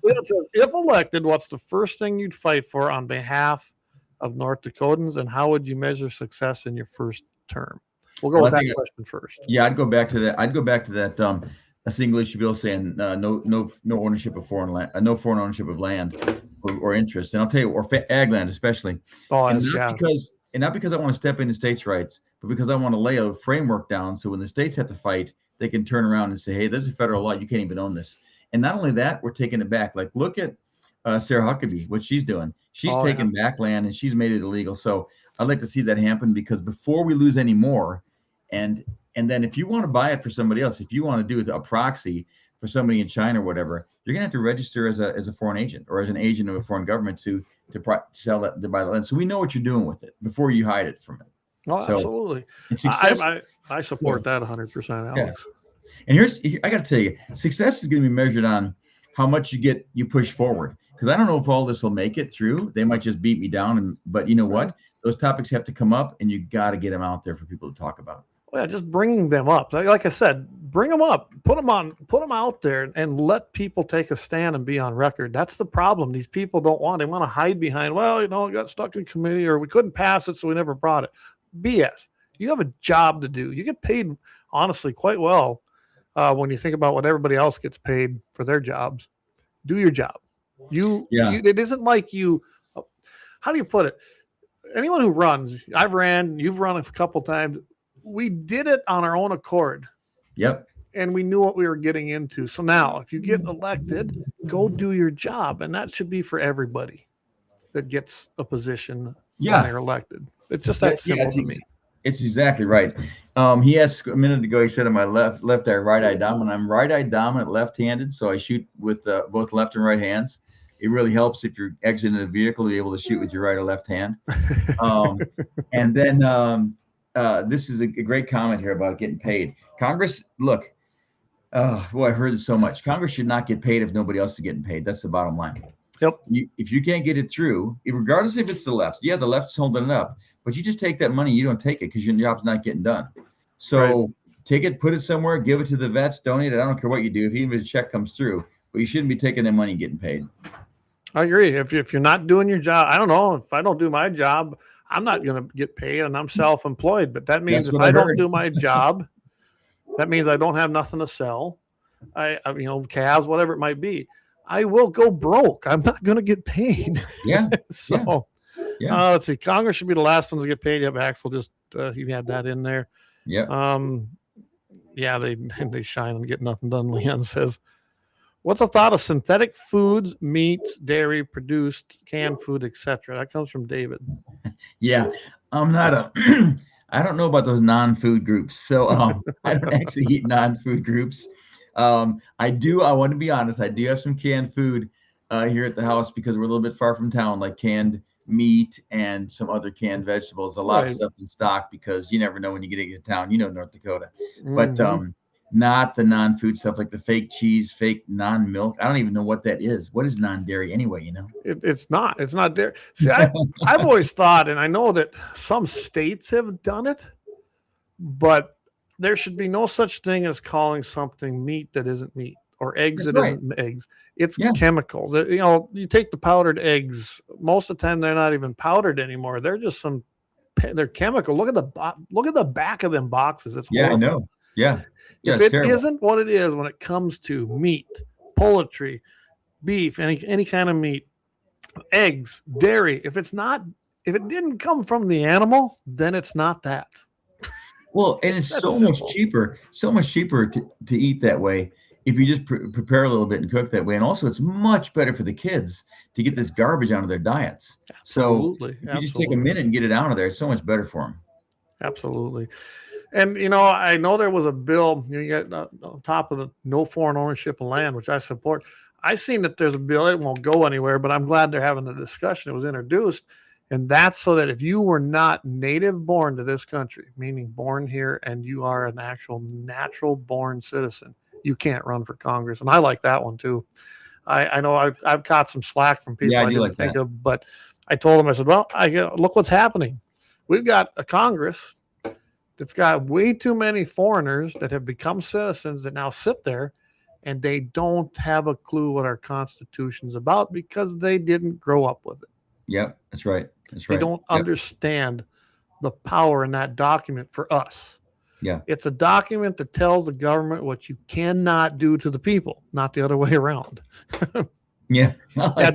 It says, if elected, what's the first thing you'd fight for on behalf of North Dakotans, and how would you measure success in your first term? We'll go with that question first. Yeah, I'd go back to that. A single issue bill saying no ownership of foreign land, no foreign ownership of land or interest. And I'll tell you, or ag land especially. Not because I want to step into states' rights, but because I want to lay a framework down so when the states have to fight, they can turn around and say, hey, there's a federal law. You can't even own this. And not only that, we're taking it back. Like, look at Sarah Huckabee, what she's doing. She's taking back land and she's made it illegal. So I'd like to see that happen, because before we lose any more, and then if you want to buy it for somebody else, if you want to do a proxy for somebody in China or whatever, you're going to have to register as a foreign agent or as an agent of a foreign government to sell that, to buy the land. So we know what you're doing with it before you hide it from it. Oh, absolutely. I support that 100%, Alex. Yeah. And I got to tell you, success is going to be measured on how much you push forward. Because I don't know if all this will make it through. They might just beat me down. But you know what? Those topics have to come up, and you got to get them out there for people to talk about. Well, just bringing them up. Like I said, bring them up, put them out there, and let people take a stand and be on record. That's the problem. These people they want to hide behind, it got stuck in committee, or we couldn't pass it, so we never brought it. BS. You have a job to do. You get paid, honestly, quite well when you think about what everybody else gets paid for their jobs. Do your job. It isn't like you. How do you put it? Anyone who runs, you've run a couple times. We did it on our own accord. Yep. And we knew what we were getting into. So now, if you get elected, go do your job. And that should be for everybody that gets a position when they're elected. It's just that simple to me. It's exactly right. He asked a minute ago, he said, am I left eye, right eye dominant? I'm right eye dominant, left-handed, so I shoot with both left and right hands. It really helps if you're exiting a vehicle to be able to shoot with your right or left hand. And then this is a great comment here about getting paid. Congress, look, boy, I've heard this so much. Congress should not get paid if nobody else is getting paid. That's the bottom line. Yep. If you can't get it through, regardless if it's the left, the left's holding it up, but you just take that money, you don't take it because your job's not getting done. So take it, put it somewhere, give it to the vets, donate it. I don't care what you do. If even a check comes through, but you shouldn't be taking that money and getting paid. I agree. If you're not doing your job, I don't know. If I don't do my job, I'm not going to get paid, and I'm self-employed. But that means if I don't do my job, that means I don't have nothing to sell. I calves, whatever it might be. I will go broke. I'm not going to get paid. Yeah. So, let's see. Congress should be the last ones to get paid. Yep, Axel just he had that in there. Yeah. They shine and get nothing done. Leon says, "What's the thought of synthetic foods, meats, dairy, produced canned food, etc.?" That comes from David. Yeah, I'm not a. I don't know about those non-food groups, so I don't actually eat non-food groups. I want to be honest, I do have some canned food here at the house because we're a little bit far from town, like canned meat and some other canned vegetables, a lot of stuff in stock because you never know when you get to town, North Dakota. But not the non-food stuff like the fake cheese, fake non-milk. I don't even know what that is. What is non-dairy anyway, It's not dairy. See, I've always thought, and I know that some states have done it, but there should be no such thing as calling something meat that isn't meat or eggs isn't eggs. It's chemicals. You take the powdered eggs. Most of the time, they're not even powdered anymore. They're just they're chemical. Look at the back of them boxes. It's horrible. I know. Yeah. If it isn't what it is when it comes to meat, poultry, beef, any kind of meat, eggs, dairy, if it didn't come from the animal, then it's not that. Well, and it's so much cheaper to eat that way if you just prepare a little bit and cook that way. And also, it's much better for the kids to get this garbage out of their diets. Absolutely. So if you just take a minute and get it out of there, it's so much better for them. Absolutely. And, I know there was a bill on top of the no foreign ownership of land, which I support. I seen that there's a bill. It won't go anywhere, but I'm glad they're having the discussion. It was introduced. And that's so that if you were not native born to this country, meaning born here, and you are an actual natural born citizen, you can't run for Congress. And I like that one too. I know I've caught some slack from people I didn't think of, but I told them, I said, well, look what's happening. We've got a Congress that's got way too many foreigners that have become citizens that now sit there and they don't have a clue what our Constitution's about because they didn't grow up with it. Yep, that's right. They don't understand the power in that document for us. Yeah. It's a document that tells the government what you cannot do to the people, not the other way around. Yeah.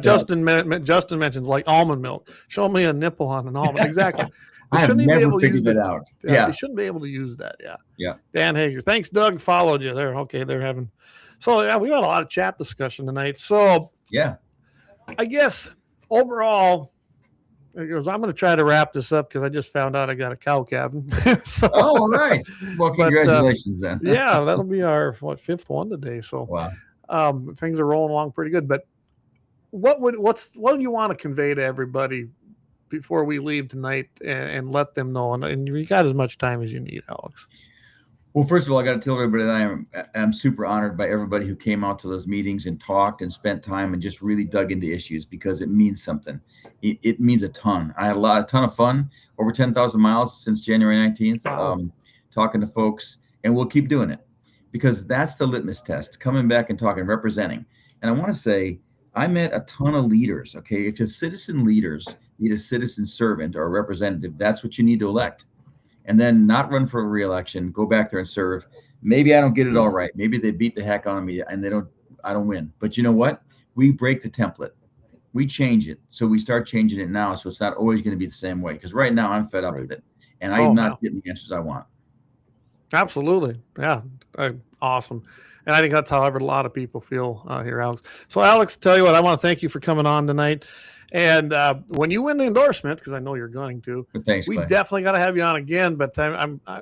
Justin mentions like almond milk. Show me a nipple on an almond. Exactly. I have never figured that out. Yeah. They shouldn't be able to use that. Yeah. Yeah. Dan Hager. Thanks, Doug. Followed you there. Okay. They're having. So, we got a lot of chat discussion tonight. So, yeah. I guess overall, I'm going to try to wrap this up because I just found out I got a cow calving. All right. Well, congratulations then. Yeah, that'll be our fifth one today. So wow. Things are rolling along pretty good. But what do you want to convey to everybody before we leave tonight and let them know? And you got as much time as you need, Alex. Well, first of all, I got to tell everybody that I'm super honored by everybody who came out to those meetings and talked and spent time and just really dug into issues because it means something. It means a ton. I had a ton of fun, over 10,000 miles since January 19th, talking to folks, and we'll keep doing it because that's the litmus test, coming back and talking, representing. And I want to say, I met a ton of leaders, okay? If your citizen leaders need a citizen servant or a representative, that's what you need to elect. And then not run for a re-election, go back there and serve. Maybe I don't get it all right. Maybe they beat the heck out of me and I don't win. But you know what? We break the template. We change it. So we start changing it now. So it's not always going to be the same way. Because right now I'm fed up with it. And I'm not getting the answers I want. Absolutely. Yeah. Awesome. And I think that's how a lot of people feel here, Alex. So, Alex, tell you what, I want to thank you for coming on tonight. And when you win the endorsement, because I know you're going to, Thanks, we Clay. definitely got to have you on again. But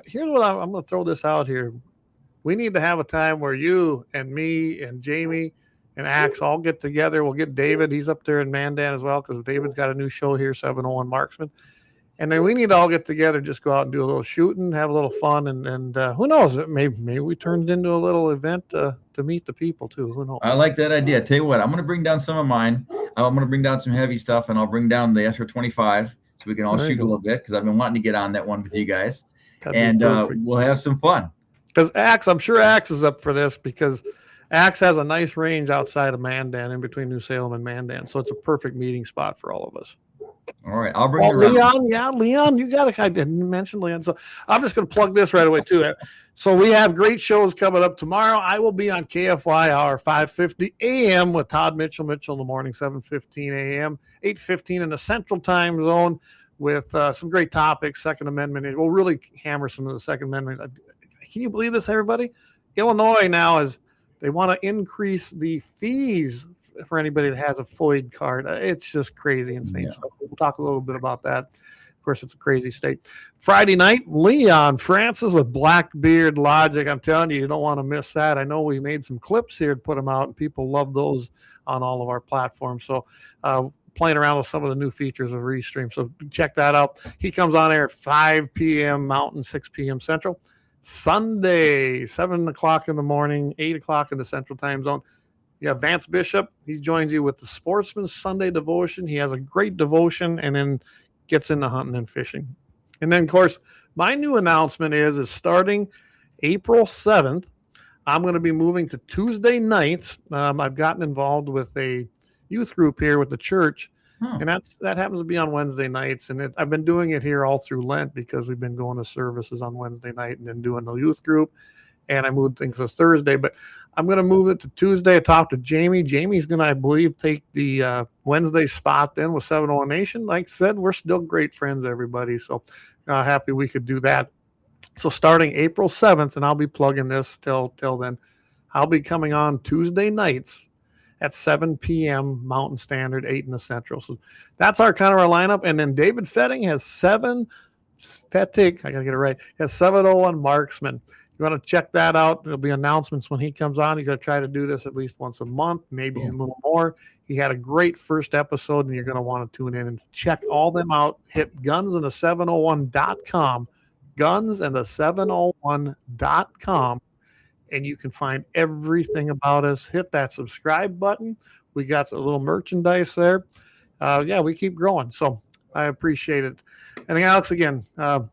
here's what I'm going to throw this out here. We need to have a time where you and me and Jamie and Axe all get together. We'll get David. He's up there in Mandan as well, because David's got a new show here, 701 Marksman. And then we need to all get together, just go out and do a little shooting, have a little fun, and who knows? Maybe we turn it into a little event to meet the people too. Who knows? I like that idea. Tell you what, I'm going to bring down some of mine. I'm going to bring down some heavy stuff, and I'll bring down the SR-25 so we can all shoot a little bit, because I've been wanting to get on that one with you guys, and we'll have some fun. Because I'm sure Axe is up for this, because Axe has a nice range outside of Mandan, in between New Salem and Mandan, so it's a perfect meeting spot for all of us. All right, I'll bring you around. Leon, Leon, you got to. I didn't mention Leon, so I'm just going to plug this right away too. So we have great shows coming up tomorrow. I will be on KFY hour 5:50 a.m. with Todd Mitchell in the morning, 7:15 a.m., 8:15 in the Central Time Zone, with some great topics. Second Amendment. We'll really hammer some of the Second Amendment. Can you believe this, everybody? Illinois now they want to increase the fees for anybody that has a FOID card. It's just crazy, insane stuff. We'll talk a little bit about that. Of course, it's a crazy state. Friday night, Leon Francis with Blackbeard Logic. I'm telling you, you don't want to miss that. I know we made some clips here to put them out, and people love those on all of our platforms. So playing around with some of the new features of Restream. So check that out. He comes on air at 5 p.m. Mountain, 6 p.m. Central. Sunday, 7 o'clock in the morning, 8 o'clock in the Central Time Zone. You have Vance Bishop. He joins you with the Sportsman Sunday devotion. He has a great devotion, and then gets into hunting and fishing. And then, of course, my new announcement is starting April 7th, I'm going to be moving to Tuesday nights. I've gotten involved with a youth group here with the church, and that happens to be on Wednesday nights. And I've been doing it here all through Lent, because we've been going to services on Wednesday night and then doing the youth group. And I moved things to Thursday, but I'm going to move it to Tuesday. I talked to Jamie. Jamie's going to, I believe, take the Wednesday spot then with 701 Nation. Like I said, we're still great friends, everybody. So happy we could do that. So starting April 7th, and I'll be plugging this till then, I'll be coming on Tuesday nights at 7 p.m. Mountain Standard, 8 in the Central. So that's our kind of our lineup. And then David Fetting has 701 Marksman. You want to check that out. There'll be announcements when he comes on. He's going to try to do this at least once a month, maybe a little more. He had a great first episode, and you're going to want to tune in and check all them out. Hit gunsandthe701.com, gunsandthe701.com, and you can find everything about us. Hit that subscribe button. We got a little merchandise there. We keep growing, so I appreciate it. And Alex, again,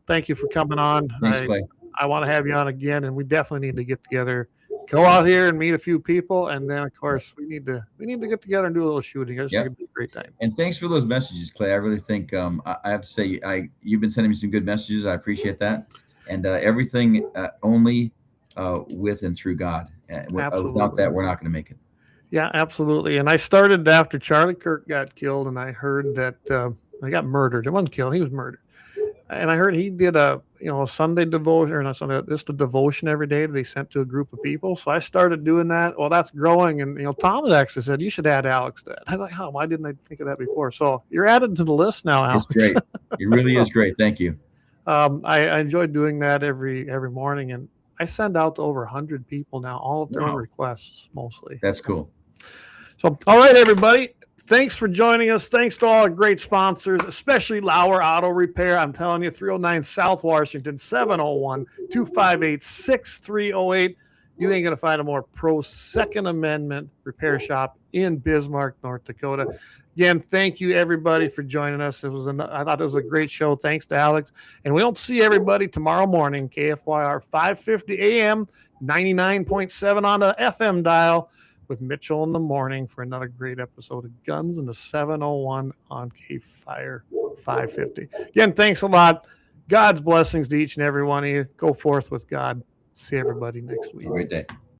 thank you for coming on. Thanks, Clay. I want to have you on again, and we definitely need to get together, go out here and meet a few people, and then of course we need to get together and do a little shooting. It's going to be a great time. And thanks for those messages, Clay. I really think I have to say you've been sending me some good messages. I appreciate that, and everything only with and through God. Without that, we're not going to make it. Yeah, absolutely. And I started after Charlie Kirk got killed, and I heard that he got murdered. It wasn't killed; he was murdered. And I heard he did a Sunday devotion, or not Sunday, just a devotion every day that he sent to a group of people. So I started doing that. Well, that's growing. And, Tom actually said, you should add Alex to that. I was like, why didn't I think of that before? So you're added to the list now, Alex. It's great. It really is great. Thank you. I enjoy doing that every morning. And I send out to over 100 people now, all of their own requests, mostly. That's cool. So, all right, everybody. Thanks for joining us. Thanks to all our great sponsors, especially Lauer Auto Repair. I'm telling you, 309 South Washington, 701-258-6308. You ain't going to find a more pro Second Amendment repair shop in Bismarck, North Dakota. Again, thank you, everybody, for joining us. I thought it was a great show. Thanks to Alex. And we'll see everybody tomorrow morning, KFYR 5:50 a.m., 99.7 on the FM dial, with Mitchell in the morning for another great episode of Guns and the 701 on KFYR 5:50. Again, thanks a lot. God's blessings to each and every one of you. Go forth with God. See everybody next week. Have a great day.